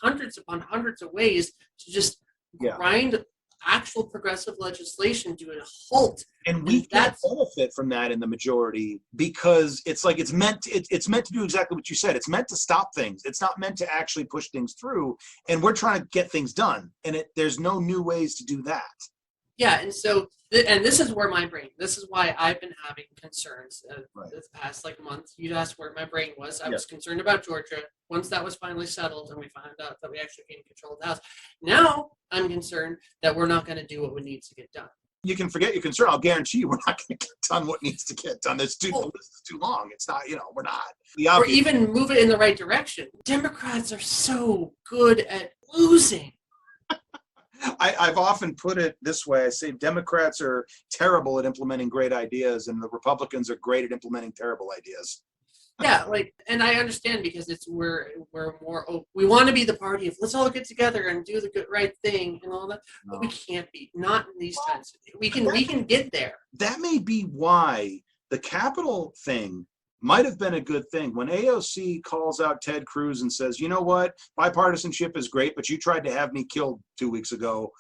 hundreds upon hundreds of ways to just grind actual progressive legislation to a halt. And we can't benefit from that in the majority because it's like it's meant to do exactly what you said. It's meant to stop things. It's not meant to actually push things through. And we're trying to get things done. And there's no new ways to do that. Yeah, and so, and this is where this is why I've been having concerns this past month. You asked where my brain was. I was concerned about Georgia. Once that was finally settled and we found out that we actually gained control of the House, now I'm concerned that we're not going to do what needs to get done. You can forget your concern. I'll guarantee you we're not going to get done what needs to get done. The list is too long. It's not, we're not. Or even move it in the right direction. Democrats are so good at losing. I've often put it this way. I say Democrats are terrible at implementing great ideas, and the Republicans are great at implementing terrible ideas. Yeah, and I understand because we're more we want to be the party of let's all get together and do the right thing and all that, but we can't be, not in these times. We can get there. That may be why the Capitol thing might have been a good thing. When AOC calls out Ted Cruz and says, you know what, bipartisanship is great, but you tried to have me killed 2 weeks ago.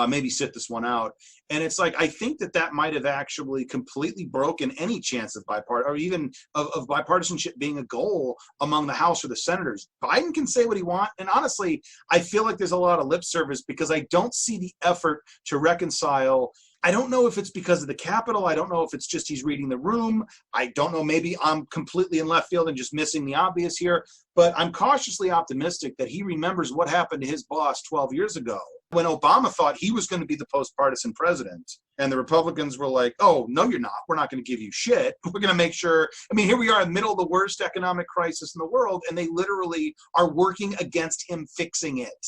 Maybe sit this one out. And it's like, I think that might have actually completely broken any chance of bipartisan, or even of bipartisanship being a goal among the House or the senators. Biden can say what he wants. And honestly, I feel like there's a lot of lip service because I don't see the effort to reconcile. I don't know if it's because of the Capitol. I don't know if it's just he's reading the room. I don't know. Maybe I'm completely in left field and just missing the obvious here. But I'm cautiously optimistic that he remembers what happened to his boss 12 years ago when Obama thought he was going to be the post-partisan president. And the Republicans were like, oh, no, you're not. We're not going to give you shit. We're going to make sure. I mean, here we are in the middle of the worst economic crisis in the world, and they literally are working against him fixing it.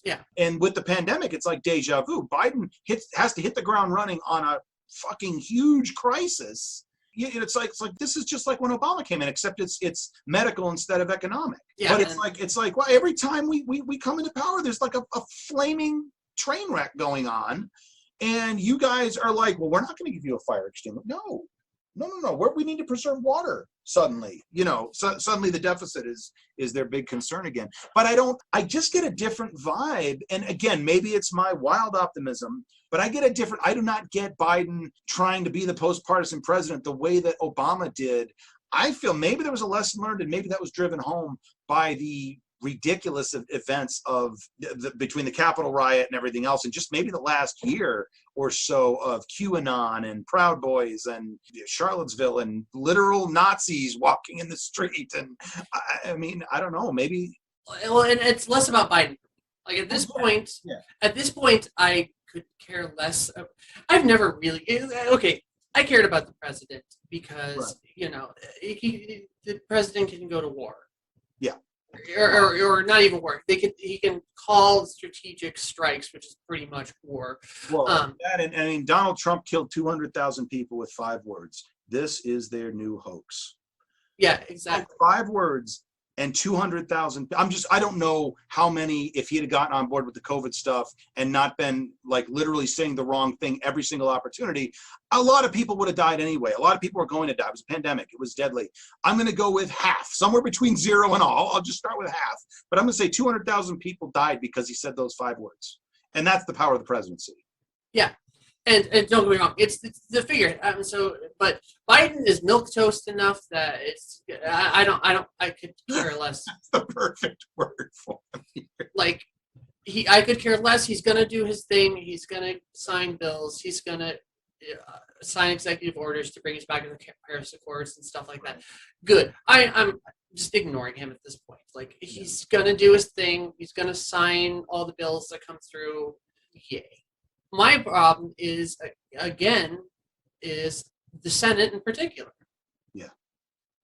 Yeah. And with the pandemic, it's like deja vu. Biden has to hit the ground running on a fucking huge crisis. It's like this is just like when Obama came in, except it's medical instead of economic. Yeah, but it's like well, every time we come into power, there's like a flaming train wreck going on, and you guys are like, well, we're not going to give you a fire extinguisher. No. We need to preserve water. Suddenly, suddenly the deficit is their big concern again. But I just get a different vibe. And again, maybe it's my wild optimism, but I do not get Biden trying to be the post-partisan president the way that Obama did. I feel maybe there was a lesson learned, and maybe that was driven home by the ridiculous events of between the Capitol riot and everything else, and just maybe the last year or so of QAnon and Proud Boys and Charlottesville and literal Nazis walking in the street. And I mean, I don't know, maybe. Well, and it's less about Biden. Like at this point, I could care less. I've never really. Okay, I cared about the president because the president can go to war. Yeah. Or not even war. He can call strategic strikes, which is pretty much war. Well, I mean, Donald Trump killed 200,000 people with 5 words. This is their new hoax. Yeah, exactly. 5 words. and 200,000. I don't know how many, if he had gotten on board with the COVID stuff and not been like literally saying the wrong thing every single opportunity, a lot of people would have died anyway. A lot of people are going to die. It was a pandemic. It was deadly. I'm going to go with half, somewhere between 0 and all. I'll just start with half. But I'm going to say 200,000 people died because he said those 5 words. And that's the power of the presidency. Yeah. And don't get me wrong, it's the figure. But Biden is milquetoast enough that I could care less. That's the perfect word for it. Like, I could care less. He's gonna do his thing. He's gonna sign bills. He's gonna sign executive orders to bring us back to the Paris Accords and stuff like that. Good. I'm just ignoring him at this point. Like, he's gonna do his thing. He's gonna sign all the bills that come through. Yay. My problem is, again, is the Senate in particular. Yeah.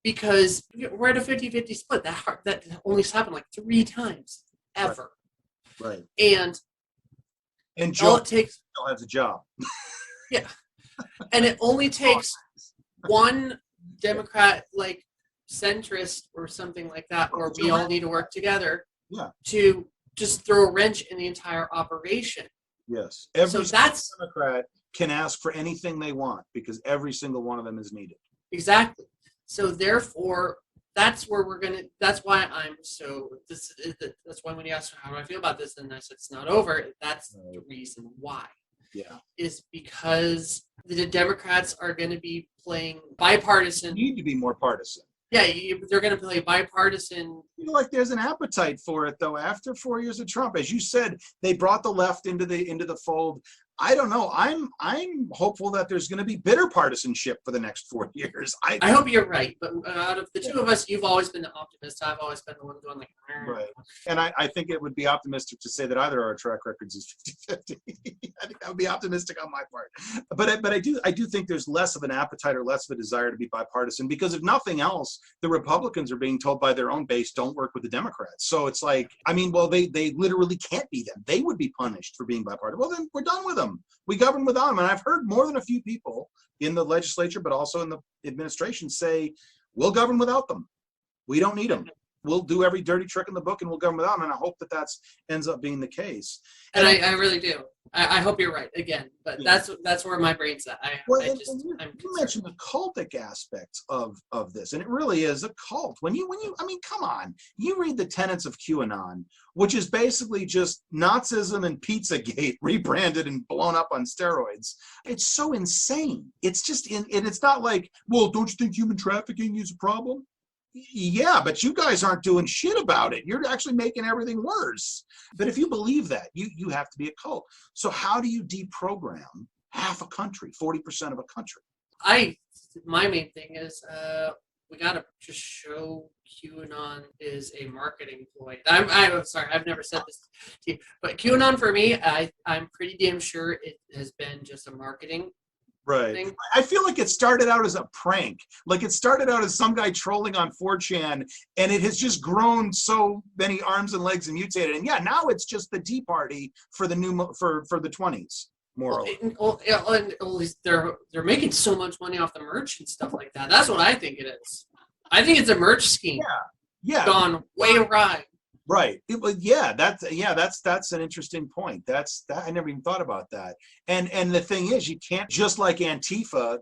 Because we're at a 50-50 split. That only happened like 3 times ever. Right. And Joe still has a job. Yeah. And it only takes one Democrat, like centrist or something like that, or we all need to work together to just throw a wrench in the entire operation. Yes. Every Democrat can ask for anything they want because every single one of them is needed. Exactly. So therefore, that's where that's why when you ask how do I feel about this, and I said it's not over. That's the reason why. Yeah. Is because the Democrats are going to be playing bipartisan. Need to be more partisan. Yeah, they're going to play bipartisan. I feel like there's an appetite for it, though. After 4 years of Trump, as you said, they brought the left into the fold. I don't know. I'm hopeful that there's going to be bitter partisanship for the next 4 years. I hope you're right. But out of the two of us, you've always been the optimist. I've always been the one going like. Right. And I think it would be optimistic to say that either of our track records is 50-50. I think that would be optimistic on my part. But I do think there's less of an appetite or less of a desire to be bipartisan because if nothing else, the Republicans are being told by their own base don't work with the Democrats. So it's like, they literally can't be them. They would be punished for being bipartisan. Well, then we're done with them. We govern without them. And I've heard more than a few people in the legislature, but also in the administration say, we'll govern without them. We don't need them. We'll do every dirty trick in the book and we'll govern without them. And I hope that ends up being the case. And I really do. I hope you're right again, but that's where my brain's at. You mentioned the cultic aspects of this, and it really is a cult. Come on, you read the tenets of QAnon, which is basically just Nazism and Pizzagate rebranded and blown up on steroids. It's so insane. It's just and it's not like, well, don't you think human trafficking is a problem? Yeah, but you guys aren't doing shit about it. You're actually making everything worse. But if you believe that, you have to be a cult. So how do you deprogram half a country, 40% of a country? My main thing is we got to just show QAnon is a marketing ploy. I'm sorry, I've never said this to you, but QAnon for me, I'm pretty damn sure it has been just a marketing thing. I feel like it started out as a prank. Like it started out as some guy trolling on 4chan, and it has just grown so many arms and legs and mutated. And now it's just the Tea Party for the for the 20s. They're making so much money off the merch and stuff like that. That's what I think it is. I think it's a merch scheme. Yeah. Gone way awry. Right. That's an interesting point. I never even thought about that. And the thing is, you can't, just like Antifa,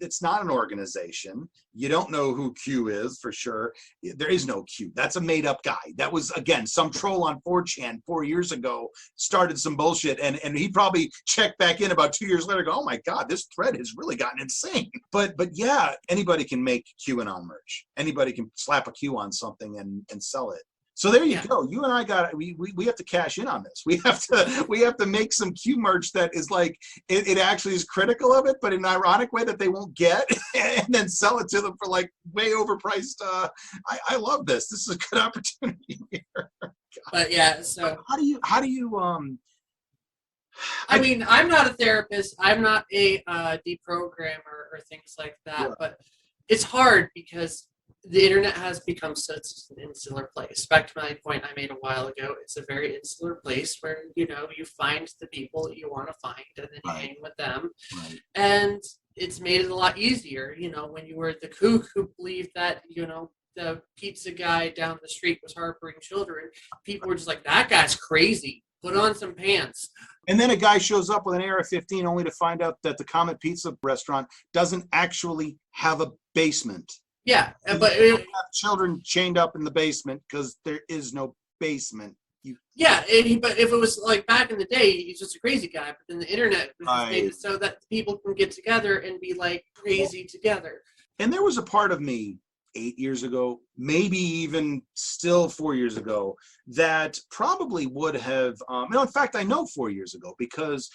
it's not an organization. You don't know who Q is for sure. There is no Q. That's a made up guy. That was, again, some troll on 4chan 4 years ago started some bullshit, and he probably checked back in about 2 years later, go, oh my God, this thread has really gotten insane. But yeah, anybody can make QAnon merch. Anybody can slap a Q on something and sell it. So there you go. You and I we have to cash in on this. We have to make some Q merch that is like it actually is critical of it, but in an ironic way that they won't get, and then sell it to them for like way overpriced. I love this. This is a good opportunity here. But yeah, so how do you I mean, I'm not a therapist. I'm not a deprogrammer or things like that. But it's hard because the internet has become such an insular place. Back to my point I made a while ago, it's a very insular place where, you find the people that you want to find and then you hang with them. Right. And it's made it a lot easier, when you were the kook who believed that, the pizza guy down the street was harboring children, people were just like, that guy's crazy. Put on some pants. And then a guy shows up with an AR-15 only to find out that the Comet Pizza restaurant doesn't actually have a basement. Yeah, And but you have children chained up in the basement because there is no basement. But if it was like back in the day, he's just a crazy guy. But then the internet has made it so that people can get together and be like crazy together. And there was a part of me 8 years ago, maybe even still 4 years ago, that probably would have, in fact, I know 4 years ago, because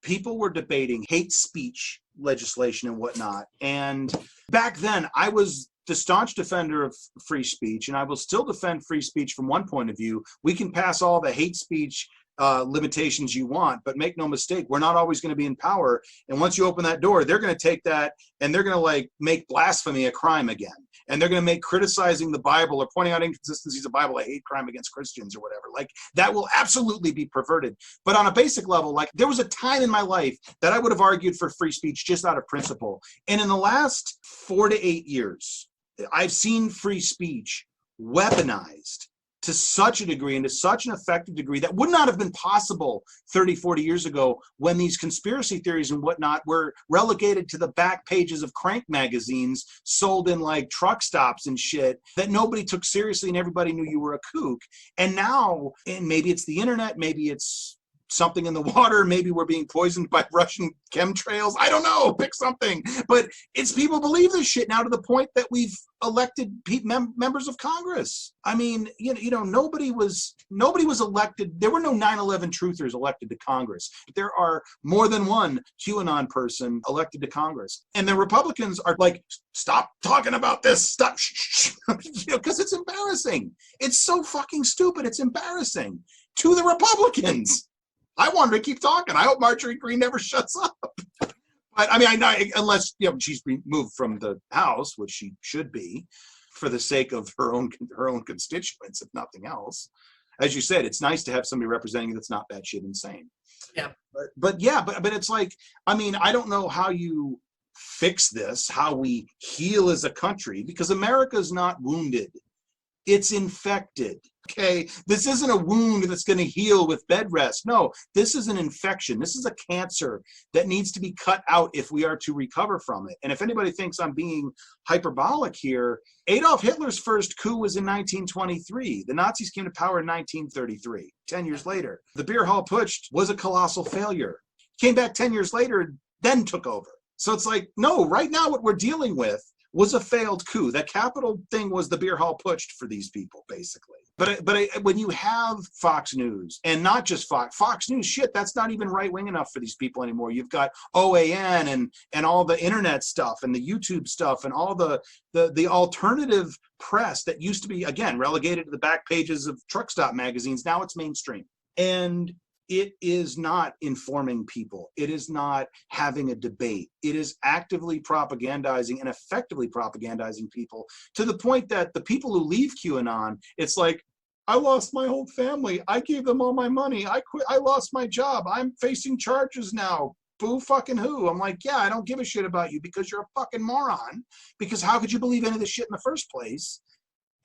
people were debating hate speech legislation and whatnot. And back then, I was the staunch defender of free speech, and I will still defend free speech from one point of view. We can pass all the hate speech limitations you want, but make no mistake, we're not always going to be in power. And once you open that door, they're going to take that and they're going to like make blasphemy a crime again. And they're going to make criticizing the Bible or pointing out inconsistencies of the Bible a hate crime against Christians or whatever. Like that will absolutely be perverted. But on a basic level, like there was a time in my life that I would have argued for free speech just out of principle. And in the last 4 to 8 years, I've seen free speech weaponized to such a degree and to such an effective degree that would not have been possible 30, 40 years ago when these conspiracy theories and whatnot were relegated to the back pages of crank magazines sold in like truck stops and shit that nobody took seriously and everybody knew you were a kook. And now, and maybe it's the internet, maybe it's something in the water, maybe we're being poisoned by Russian chemtrails, I don't know, pick something, but it's people believe this shit now to the point that we've elected members of Congress. I mean, you know, nobody was elected. There were no 9/11 truthers elected to Congress. There are more than one QAnon person elected to Congress, and the Republicans are like, stop talking about this, stop, because it's embarrassing. It's so fucking stupid. It's embarrassing to the Republicans. I want her to keep talking. I hope Marjorie Greene never shuts up. But I mean, I know, unless she's removed from the House, which she should be, for the sake of her own constituents, if nothing else. As you said, it's nice to have somebody representing you that's not batshit insane. Yeah. But it's like, I mean, I don't know how you fix this, how we heal as a country, because America's not wounded. It's infected. Okay, this isn't a wound that's going to heal with bed rest. No, this is an infection. This is a cancer that needs to be cut out if we are to recover from it. And if anybody thinks I'm being hyperbolic here, Adolf Hitler's first coup was in 1923. The Nazis came to power in 1933, 10 years later. The Beer Hall Putsch was a colossal failure. Came back 10 years later, then took over. So it's like, no, right now what we're dealing with was a failed coup. That capital thing was the Beer Hall Putsch for these people, basically. But when you have Fox News, and not just Fox News, shit, that's not even right-wing enough for these people anymore. You've got OAN and all the internet stuff and the YouTube stuff and all the alternative press that used to be, again, relegated to the back pages of truck stop magazines. Now it's mainstream. And it is not informing people. It is not having a debate. It is actively propagandizing and effectively propagandizing people to the point that the people who leave QAnon, it's like, I lost my whole family. I gave them all my money. I quit. I lost my job. I'm facing charges now. Boo fucking who? I'm like, yeah, I don't give a shit about you because you're a fucking moron. Because how could you believe any of this shit in the first place?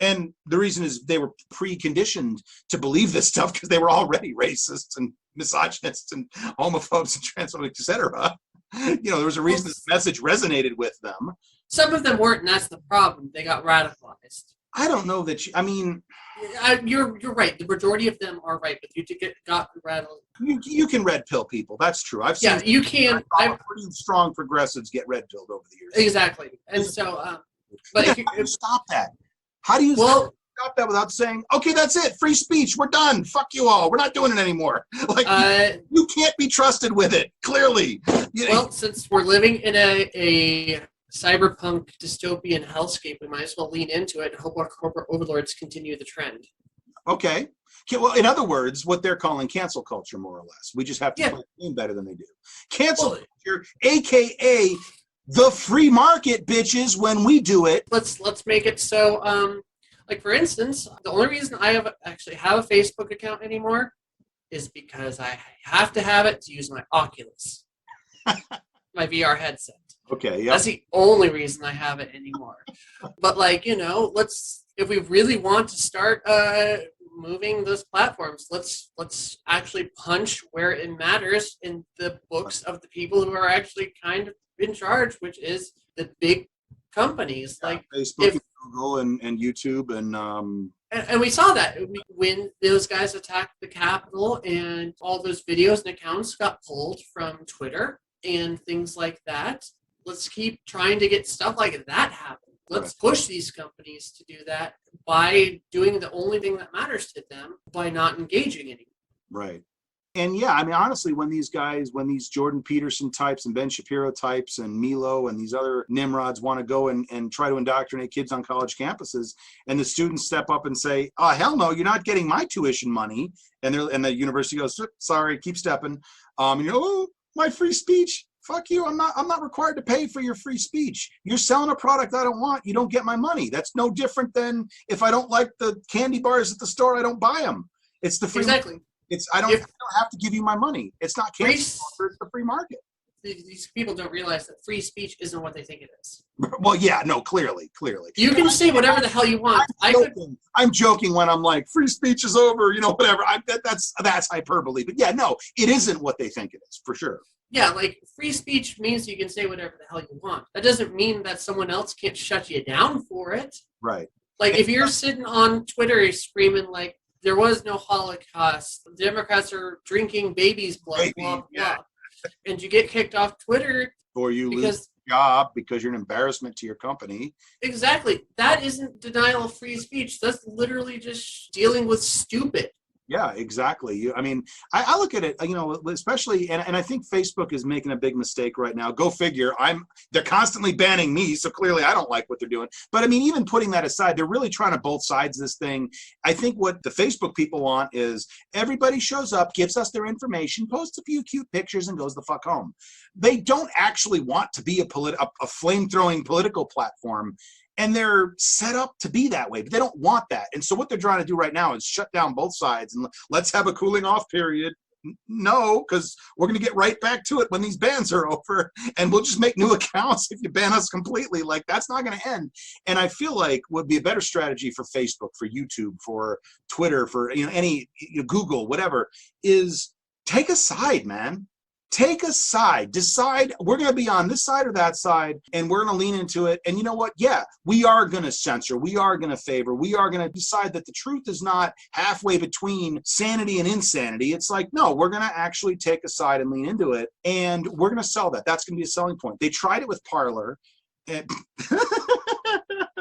And the reason is they were preconditioned to believe this stuff because they were already racists and misogynists and homophobes and transphobes, etc. There was a reason this message resonated with them. Some of them weren't, and that's the problem. They got radicalized. I don't know that you're right. The majority of them are right, but you got radicalized. You can red pill people. That's true. I've seen. Yeah, you can. Pretty strong progressives get red pilled over the years. Exactly, and so, but yeah, how do you stop that? How do you stop that without saying, okay, that's it, free speech, we're done, fuck you all, we're not doing it anymore? Like, you can't be trusted with it, clearly. Well, since we're living in a cyberpunk dystopian hellscape, we might as well lean into it and hope our corporate overlords continue the trend. Okay. Well, in other words, what they're calling cancel culture, more or less. We just have to play the game better than they do. Cancel culture, a.k.a. the free market, bitches, when we do it. Let's make it so, like, for instance, the only reason I actually have a Facebook account anymore is because I have to have it to use my Oculus, my VR headset. Okay, yeah. That's the only reason I have it anymore. But, like, let's if we really want to start moving those platforms, let's actually punch where it matters in the books of the people who are actually kind of in charge, which is the big companies like Facebook, and Google, and YouTube, and we saw that when those guys attacked the Capitol and all those videos and accounts got pulled from Twitter and things like that. Let's keep trying to get stuff like that happen. Let's push these companies to do that by doing the only thing that matters to them, by not engaging anymore. Right. And yeah, I mean, honestly, when these Jordan Peterson types and Ben Shapiro types and Milo and these other Nimrods want to go and try to indoctrinate kids on college campuses, and the students step up and say, oh, hell no, you're not getting my tuition money. And the university goes, sorry, keep stepping. Oh, my free speech. Fuck you. I'm not required to pay for your free speech. You're selling a product I don't want. You don't get my money. That's no different than if I don't like the candy bars at the store, I don't buy them. It's the free Exactly. I don't have to give you my money. It's not cancel culture, it's the free market. These people don't realize that free speech isn't what they think it is. Well, yeah, no, clearly. You can say whatever the hell you want. I'm joking when I'm like, free speech is over, whatever. That's hyperbole. But yeah, no, it isn't what they think it is, for sure. Yeah, like free speech means you can say whatever the hell you want. That doesn't mean that someone else can't shut you down for it. Right. Like if you're sitting on Twitter screaming like, there was no Holocaust, the Democrats are drinking baby's blood, blah, blah, and you get kicked off Twitter. Or you lose your job because you're an embarrassment to your company. Exactly. That isn't denial of free speech. That's literally just dealing with stupid. Yeah, exactly. I look at it, especially, and I think Facebook is making a big mistake right now. Go figure. They're constantly banning me, so clearly I don't like what they're doing. But even putting that aside, they're really trying to both sides of this thing. I think what the Facebook people want is everybody shows up, gives us their information, posts a few cute pictures, and goes the fuck home. They don't actually want to be a flame-throwing political platform. And they're set up to be that way, but they don't want that. And so what they're trying to do right now is shut down both sides and let's have a cooling off period. No, because we're going to get right back to it when these bans are over, and we'll just make new accounts if you ban us completely. Like, that's not going to end. And I feel like would be a better strategy for Facebook, for YouTube, for Twitter, for Google, whatever, is take a side, man. Take a side, decide we're going to be on this side or that side, and we're going to lean into it. And you know what? Yeah, we are going to censor. We are going to favor. We are going to decide that the truth is not halfway between sanity and insanity. It's like, no, we're going to actually take a side and lean into it, and we're going to sell that. That's going to be a selling point. They tried it with Parler. And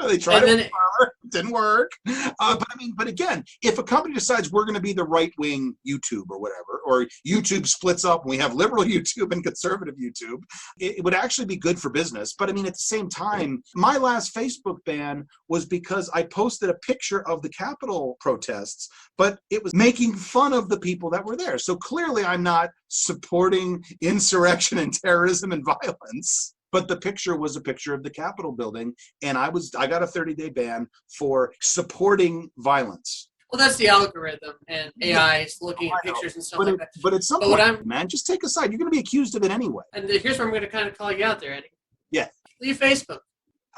they tried it with Parler. It didn't work. But again, if a company decides we're going to be the right-wing YouTube or whatever, or YouTube splits up and we have liberal YouTube and conservative YouTube, it would actually be good for business. But at the same time, my last Facebook ban was because I posted a picture of the Capitol protests, but it was making fun of the people that were there. So clearly I'm not supporting insurrection and terrorism and violence. But the picture was a picture of the Capitol building, and I got a 30-day ban for supporting violence. Well, that's the algorithm, and AI is looking at pictures and stuff like that. But at some point, man, just take a side. You're going to be accused of it anyway. And here's where I'm going to kind of call you out there, Eddie. Yeah. Leave Facebook.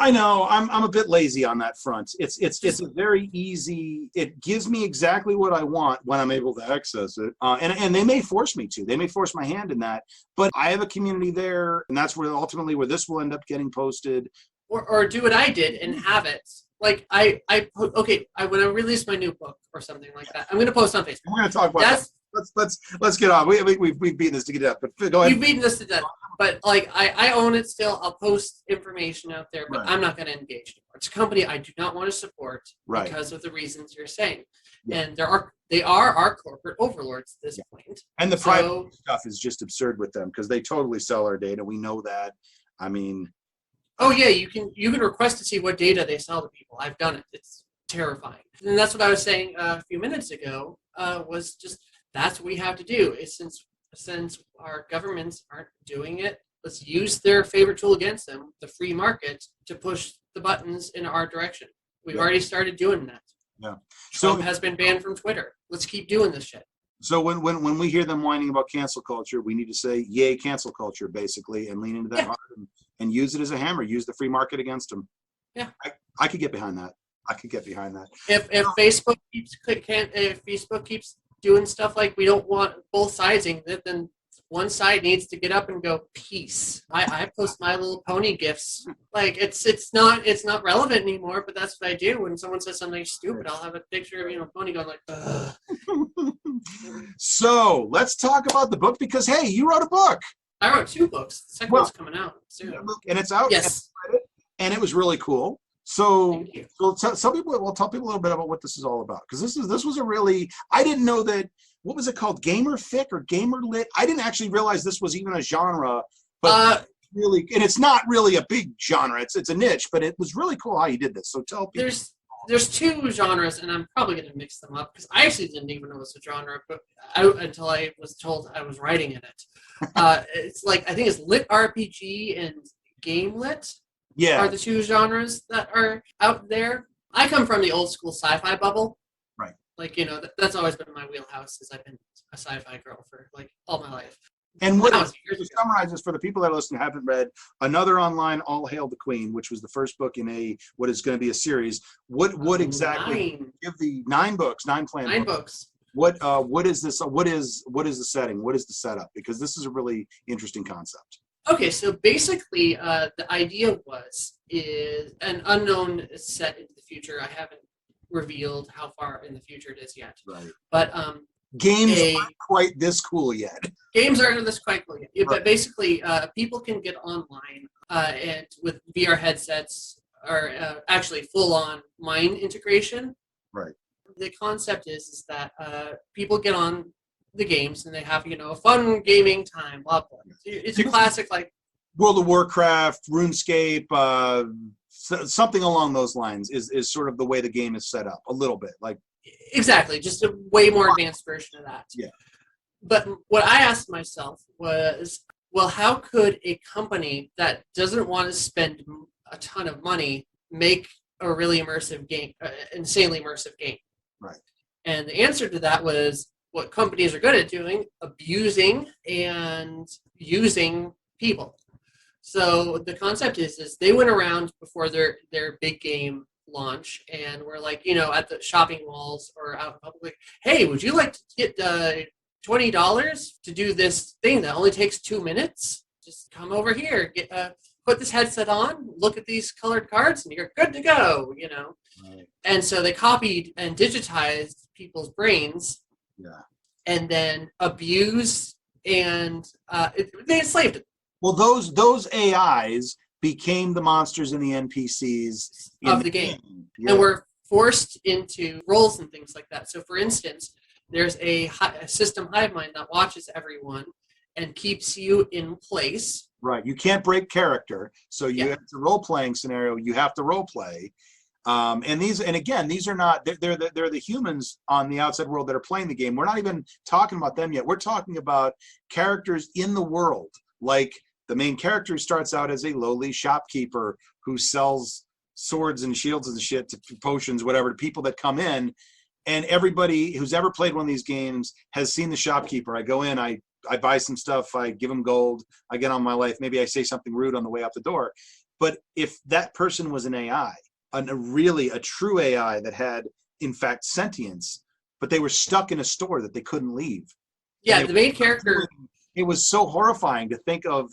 I know. I'm a bit lazy on that front. It's a very easy. It gives me exactly what I want when I'm able to access it. And they may force me to. They may force my hand in that. But I have a community there, and that's where ultimately where this will end up getting posted. Or do what I did and have it. Like when I release my new book or something like that, I'm going to post on Facebook. We're going to talk about that. Let's get on. We've beaten this to get up, but go ahead. You've beaten this to death, but I own it still. I'll post information out there, but I'm not going to engage anymore. It's a company I do not want to support because of the reasons you're saying, and they are our corporate overlords at this point. And the private stuff is just absurd with them because they totally sell our data. We know that. Oh yeah, you can request to see what data they sell to people. I've done it. It's terrifying, and that's what I was saying a few minutes ago. Was just. That's what we have to do. Is since our governments aren't doing it, let's use their favorite tool against them, the free market, to push the buttons in our direction. We've already started doing that. Yeah. Trump has been banned from Twitter. Let's keep doing this shit. So when we hear them whining about cancel culture, we need to say, yay, cancel culture, basically, and lean into that hard and use it as a hammer. Use the free market against them. Yeah. I could get behind that. I could get behind that. If Facebook keeps doing stuff like we don't want both sides, then one side needs to get up and go peace. I post My Little Pony gifs. Like it's not relevant anymore, but that's what I do. When someone says something stupid, I'll have a picture of Pony going like, ugh. So let's talk about the book because hey, you wrote a book. I wrote 2 books. The second one's coming out soon. And it's out. Yes. And it was really cool. So tell people a little bit about what this is all about. Because this was a really, I didn't know that, what was it called? Gamer fic or gamer lit? I didn't actually realize this was even a genre, but really, and it's not really a big genre. It's a niche, but it was really cool how you did this. So tell people. There's 2 genres, and I'm probably going to mix them up because I actually didn't even know it was a genre, but until I was told I was writing in it. It's like I think it's lit RPG and game lit. Yeah, are the 2 genres that are out there. I come from the old school sci-fi bubble. Right. Like that's always been my wheelhouse. Is I've been a sci-fi girl for like all my life. And what to summarize this for the people that listen who haven't read Another Online All Hail the Queen, which was the first book in what is going to be a series. What exactly? Give the 9 books, 9 planned 9 books. What is this? What is the setting? What is the setup? Because this is a really interesting concept. Okay, so basically, the idea is an unknown set into the future. I haven't revealed how far in the future it is yet. Right. But games aren't quite this cool yet. Games aren't this quite cool yet. But basically, people can get online and with VR headsets or actually full-on mind integration. Right. The concept is that people get on the games and they have a fun gaming time. Blah blah. It's a classic like World of Warcraft, RuneScape, something along those lines is sort of the way the game is set up a little bit like. Exactly, just a way more advanced version of that. Yeah. But what I asked myself was, well, how could a company that doesn't want to spend a ton of money make a really immersive game, insanely immersive game? Right. And the answer to that was what companies are good at doing: abusing and using people. So the concept is they went around before their big game launch and we're like, at the shopping malls or out in public, hey, would you like to get $20 to do this thing that only takes 2 minutes? Just come over here, get put this headset on, look at these colored cards, and you're good to go. Right. And so they copied and digitized people's brains, and then abused and they enslaved it. Well, those AIs became the monsters and the NPCs of the game. And were forced into roles and things like that. So, for instance, there's a system hive mind that watches everyone and keeps you in place. Right. You can't break character. So you have a role-playing scenario. You have to role-play. And again, these are not, they're the humans on the outside world that are playing the game. We're not even talking about them yet. We're talking about characters in the world. Like the main character starts out as a lowly shopkeeper who sells swords and shields and shit to potions, whatever, to people that come in. And everybody who's ever played one of these games has seen the shopkeeper. I go in, I buy some stuff, I give them gold, I get on my life. Maybe I say something rude on the way out the door. But if that person was an AI, a true AI that had, in fact, sentience, but they were stuck in a store that they couldn't leave. Yeah, the main character. It was so horrifying to think of.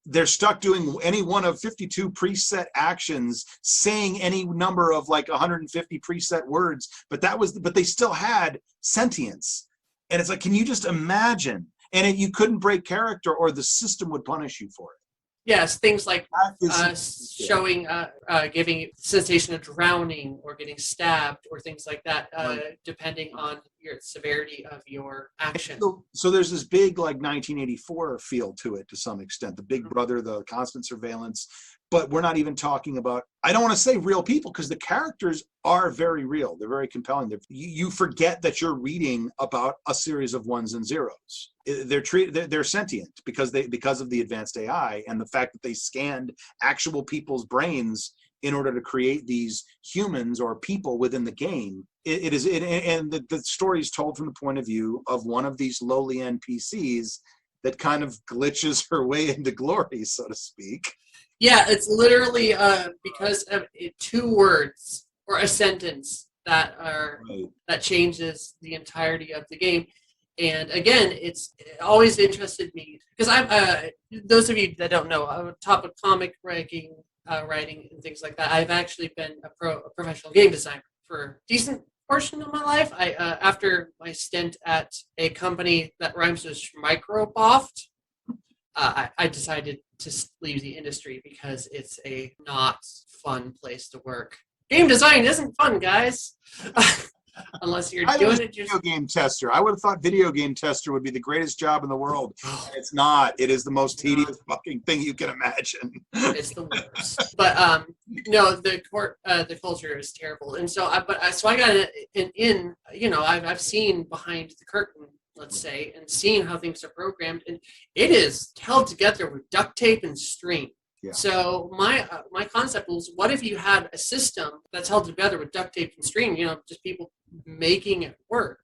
They're stuck doing any one of 52 preset actions, saying any number of like 150 preset words, but they still had sentience. And it's like, can you just imagine? And you couldn't break character or the system would punish you for it. Yes, things like showing, giving sensation of drowning or getting stabbed or things like that, depending on your severity of your action. So there's this big like 1984 feel to it to some extent. The Big Brother, the constant surveillance. But we're not even talking about, I don't want to say real people because the characters are very real. They're very compelling. You forget that you're reading about a series of ones and zeros. They're sentient because of the advanced AI and the fact that they scanned actual people's brains in order to create these humans or people within the game. The story is told from the point of view of one of these lowly NPCs that kind of glitches her way into glory, so to speak. Yeah, it's literally because of 2 words or a sentence that changes the entirety of the game. And again, it always interested me because those of you that don't know, I'm on top of comic writing and things like that. I've actually been a professional game designer for a decent portion of my life. After my stint at a company that rhymes with Microsoft, I decided to leave the industry because it's a not fun place to work. Game design isn't fun, guys. Unless you're doing it just... Video game tester. I would have thought video game tester would be the greatest job in the world. It's not. It is the most tedious fucking thing you can imagine. It's the worst. But no, the culture is terrible. And so I got in. You know, I've seen behind the curtain, let's say, and seen how things are programmed, and it is held together with duct tape and string. Yeah. So my concept was, what if you had a system that's held together with duct tape and string? You know, just people making it work.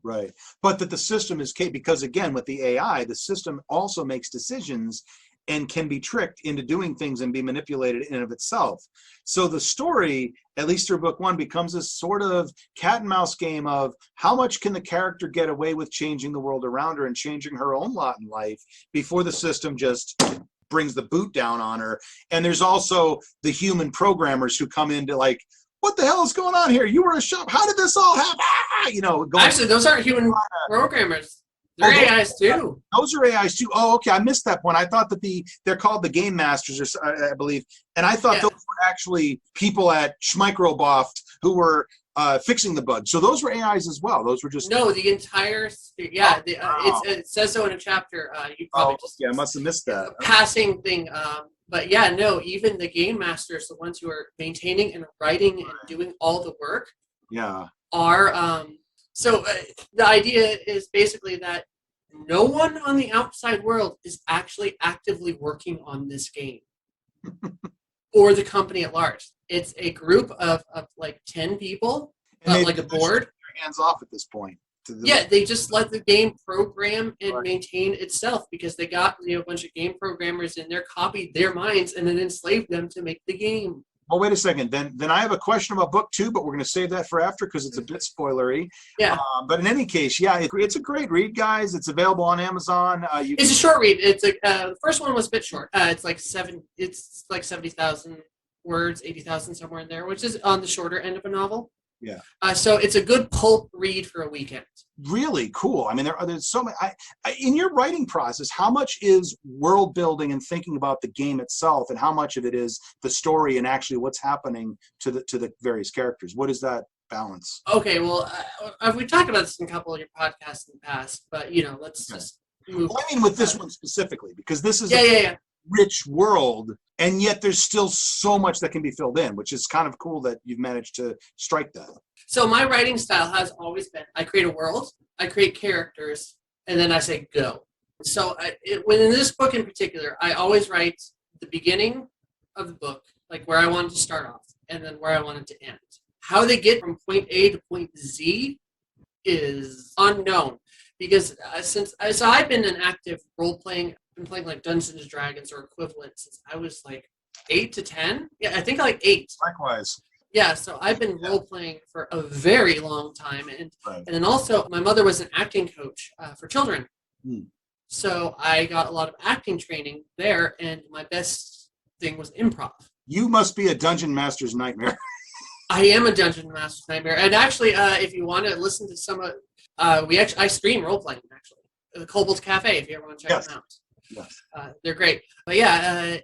Right, but that the system is because again, with the AI, the system also makes decisions and can be tricked into doing things and be manipulated in and of itself. So the story, at least through book 1, becomes a sort of cat and mouse game of how much can the character get away with changing the world around her and changing her own lot in life before the system just brings the boot down on her. And there's also the human programmers who come into like, what the hell is going on here? You were a shop. How did this all happen? You know, actually, those aren't human programmers. They're AIs too. Those are AIs too. Oh, okay. I missed that point. I thought that they're called the game masters, or I believe, and I thought those were actually people at Schmicrosoft who were fixing the bug. So those were AIs as well. Those were just the entire it says so in a chapter. You probably I must have missed that. Passing thing. But yeah, no, even the game masters, the ones who are maintaining and writing and doing all the work, are so the idea is basically that no one on the outside world is actually actively working on this game or the company at large. It's a group of like 10 people, like a board. Their hands off at this point. They just let the game program and maintain itself because they got a bunch of game programmers in there, copied their minds, and then enslaved them to make the game. Well, wait a second. Then I have a question about book 2, but we're going to save that for after because it's a bit spoilery. Yeah. But in any case, it's a great read, guys. It's available on Amazon. It's a short read. It's the first one was a bit short. It's like 70,000 words, 80,000 somewhere in there, which is on the shorter end of a novel. Yeah. So it's a good pulp read for a weekend. Really cool. I mean, there's so many. In your writing process, how much is world building and thinking about the game itself, and how much of it is the story and actually what's happening to the various characters? What is that balance? Okay, well, we talked about this in a couple of your podcasts in the past, but let's just move. Well, I mean, with this one specifically, because this is rich world, and yet there's still so much that can be filled in, which is kind of cool that you've managed to strike that. So my writing style has always been, I create a world, I create characters, and then I say go. So in this book in particular, I always write the beginning of the book, like where I wanted to start off, and then where I wanted to end. How they get from point A to point Z is unknown, because I've been an active role-playing, been playing like Dungeons and Dragons or equivalent since I was like 8 to 10. Yeah, I think like 8. Likewise. Yeah, so I've been role-playing for a very long time. And then also, my mother was an acting coach for children. So I got a lot of acting training there, and my best thing was improv. You must be a dungeon master's nightmare. I am a dungeon master's nightmare. And actually, if you want to listen to some of, I stream role-playing, actually. The Kobold's Cafe, if you ever want to check them out. Yes. They're great. But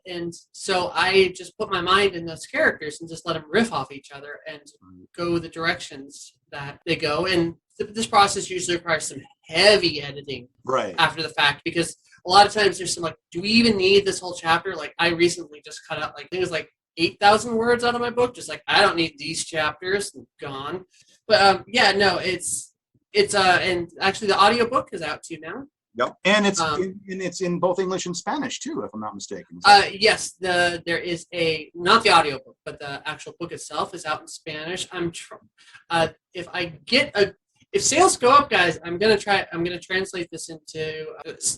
and so I just put my mind in those characters and just let them riff off each other and go the directions that they go. And this process usually requires some heavy editing after the fact, because a lot of times there's some like, do we even need this whole chapter? Like I recently just cut out like, I think it was like 8,000 words out of my book. Just like, I don't need these chapters, gone. But it's and actually the audiobook is out too now. Yep, and it's in both English and Spanish too, if I'm not mistaken. Yes, there is not the audiobook, but the actual book itself is out in Spanish. If If sales go up, guys, I'm gonna translate this into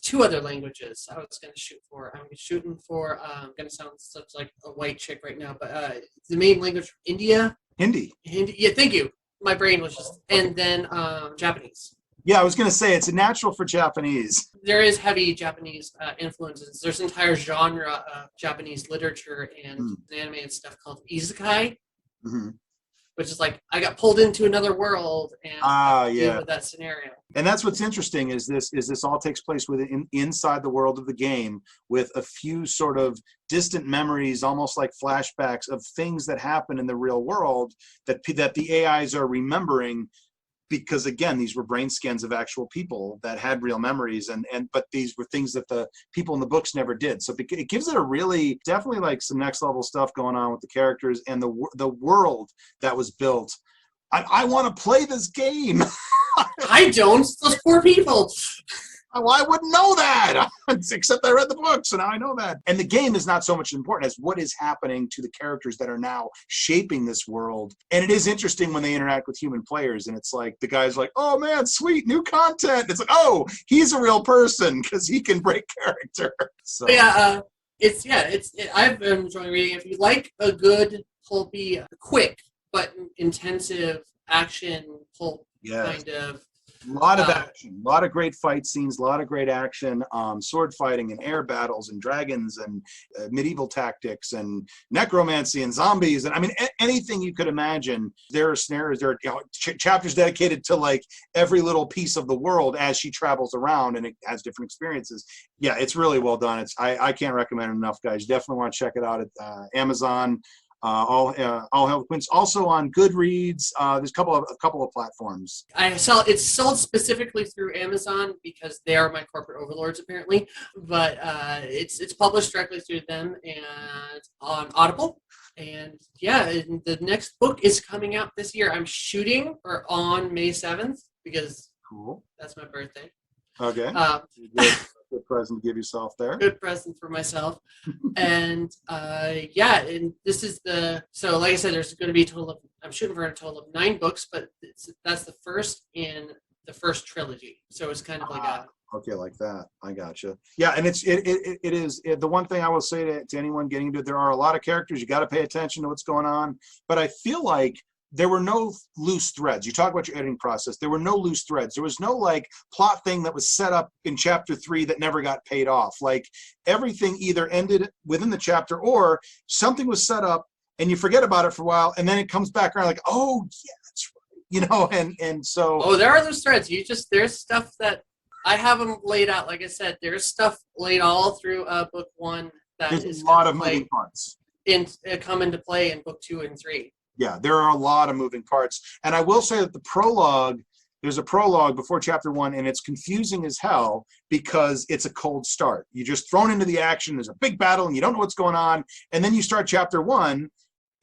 2 other languages. I was gonna shoot for. I'm shooting for. I'm gonna sound such like a white chick right now, but the main language from India. Hindi. Hindi. Yeah, thank you. My brain was just. And then Japanese. Yeah, I was going to say it's natural for Japanese. There is heavy Japanese influences. There's an entire genre of Japanese literature and anime and stuff called isekai, which is like I got pulled into another world and deal with that scenario. And that's what's interesting is this all takes place inside the world of the game with a few sort of distant memories, almost like flashbacks of things that happen in the real world that the AIs are remembering. Because again, these were brain scans of actual people that had real memories, but these were things that the people in the books never did. So it gives it a really, definitely like some next level stuff going on with the characters and the world that was built. I want to play this game. I don't. Those poor people. Well, I wouldn't know that, except I read the book, so now I know that. And the game is not so much important as what is happening to the characters that are now shaping this world. And it is interesting when they interact with human players, and it's like, the guy's like, oh man, sweet, new content. It's like, oh, he's a real person, because he can break character. So yeah, I've been enjoying reading. If you like a good, pulpy, quick, but intensive action pulp kind of, a lot of action, a lot of great fight scenes, a lot of great action, sword fighting and air battles and dragons and medieval tactics and necromancy and zombies. And I mean, anything you could imagine. There are scenarios, there are chapters dedicated to like every little piece of the world as she travels around, and it has different experiences. Yeah, it's really well done. I can't recommend it enough, guys. You definitely want to check it out at Amazon. All Hail Quince. Also on Goodreads. There's a couple of platforms. It's sold specifically through Amazon because they are my corporate overlords apparently. But it's published directly through them and on Audible. And yeah, the next book is coming out this year. I'm shooting on May 7th because that's my birthday. Okay. Good present to give yourself there. Good present for myself. And and this is so like I said, there's going to be I'm shooting for a total of 9 books, but that's the first in the first trilogy. So it's kind of like okay, like that. I gotcha. Yeah, and it is the one thing I will say to anyone getting into it, there are a lot of characters. You got to pay attention to what's going on. But I feel like there were no loose threads. You talk about your editing process. There were no loose threads. There was no like plot thing that was set up in chapter 3 that never got paid off. Like everything either ended within the chapter or something was set up and you forget about it for a while and then it comes back around like, oh yeah, that's right. You know, and so. Oh, there are those threads. There's stuff that I have them laid out. Like I said, there's stuff laid all through book 1 that there's a lot of moving parts. Come into play in book 2 and 3. Yeah, there are a lot of moving parts. And I will say that there's a prologue before chapter 1, and it's confusing as hell because it's a cold start. You're just thrown into the action. There's a big battle, and you don't know what's going on. And then you start chapter 1,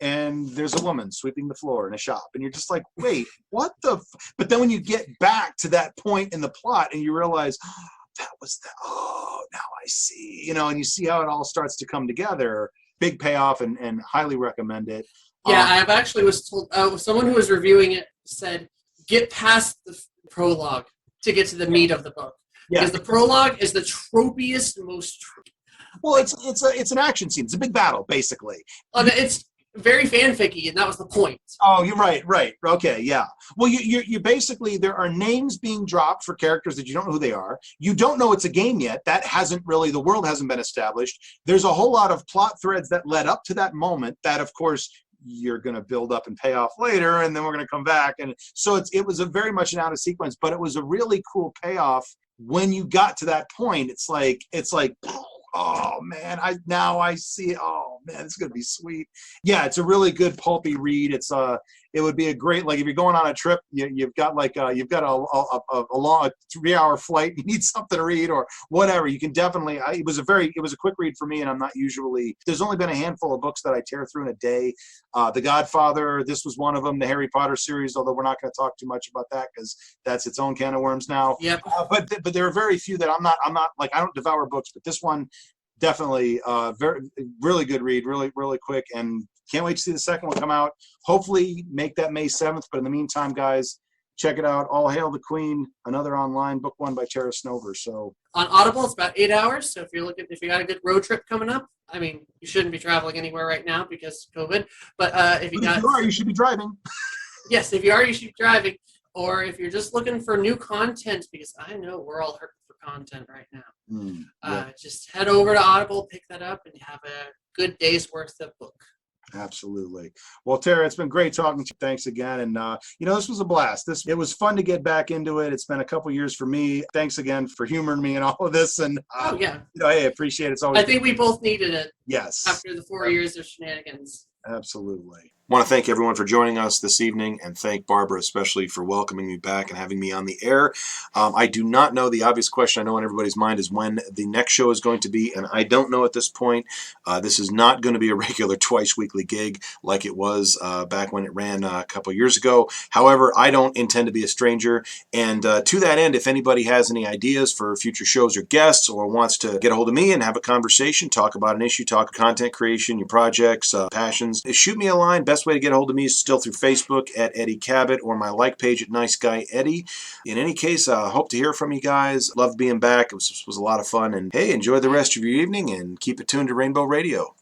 and there's a woman sweeping the floor in a shop. And you're just like, wait, what the? But then when you get back to that point in the plot, and you realize, oh, that was that. Oh, now I see. You know, and you see how it all starts to come together. Big payoff, and highly recommend it. Yeah, I've actually was told, someone who was reviewing it said, get past the prologue to get to the meat of the book. Yeah. Because the prologue is the tropiest, most... Well, it's an action scene. It's a big battle, basically. It's very fanficky, and that was the point. Oh, you're right. Okay, yeah. Well, you basically, there are names being dropped for characters that you don't know who they are. You don't know it's a game yet. The world hasn't been established. There's a whole lot of plot threads that led up to that moment that, of course, you're going to build up and pay off later, and then we're going to come back. And so it was a very much an out of sequence, but it was a really cool payoff when you got to that point. It's like, oh man, I see it. Oh man, it's gonna be sweet. Yeah, it's a really good pulpy read. It would be a great, like if you're going on a trip, you've got a long 3-hour flight, you need something to read or whatever. You can definitely. It was a quick read for me, and I'm not usually. There's only been a handful of books that I tear through in a day. The Godfather, this was one of them. The Harry Potter series, although we're not going to talk too much about that because that's its own can of worms now. Yep. But there are very few that I'm not like I don't devour books, but this one. Definitely really good read, really, really quick, and can't wait to see the second one come out. Hopefully make that May 7th, but in the meantime, guys, check it out. All Hail the Queen, another online book, one by Terra Snover. So on Audible, it's about 8 hours. So if you got a good road trip coming up, I mean, you shouldn't be traveling anywhere right now because of COVID. But if you you should be driving. Yes, if you are, you should be driving. Or if you're just looking for new content, because I know we're all hurting for content right now. Just head over to Audible, pick that up, and have a good day's worth of book. Absolutely. Well, Terra, it's been great talking to you. Thanks again. And, this was a blast. It was fun to get back into it. It's been a couple years for me. Thanks again for humoring me and all of this. And, hey, appreciate it. It's always I think we both needed it. Yes. After the 4 years of shenanigans. Absolutely. I want to thank everyone for joining us this evening, and thank Barbara especially for welcoming me back and having me on the air. I do not know. The obvious question I know on everybody's mind is when the next show is going to be, and I don't know at this point. This is not going to be a regular twice weekly gig like it was back when it ran a couple years ago. However, I don't intend to be a stranger, and to that end, if anybody has any ideas for future shows or guests, or wants to get a hold of me and have a conversation, talk about an issue, talk content creation, your projects, passions, shoot me a line. Best way to get a hold of me is still through Facebook at Eddie Cabot, or my like page at Nice Guy Eddie. In any case, hope to hear from you guys. Loved being back. It was a lot of fun. And hey, enjoy the rest of your evening and keep it tuned to Rainbow Radio.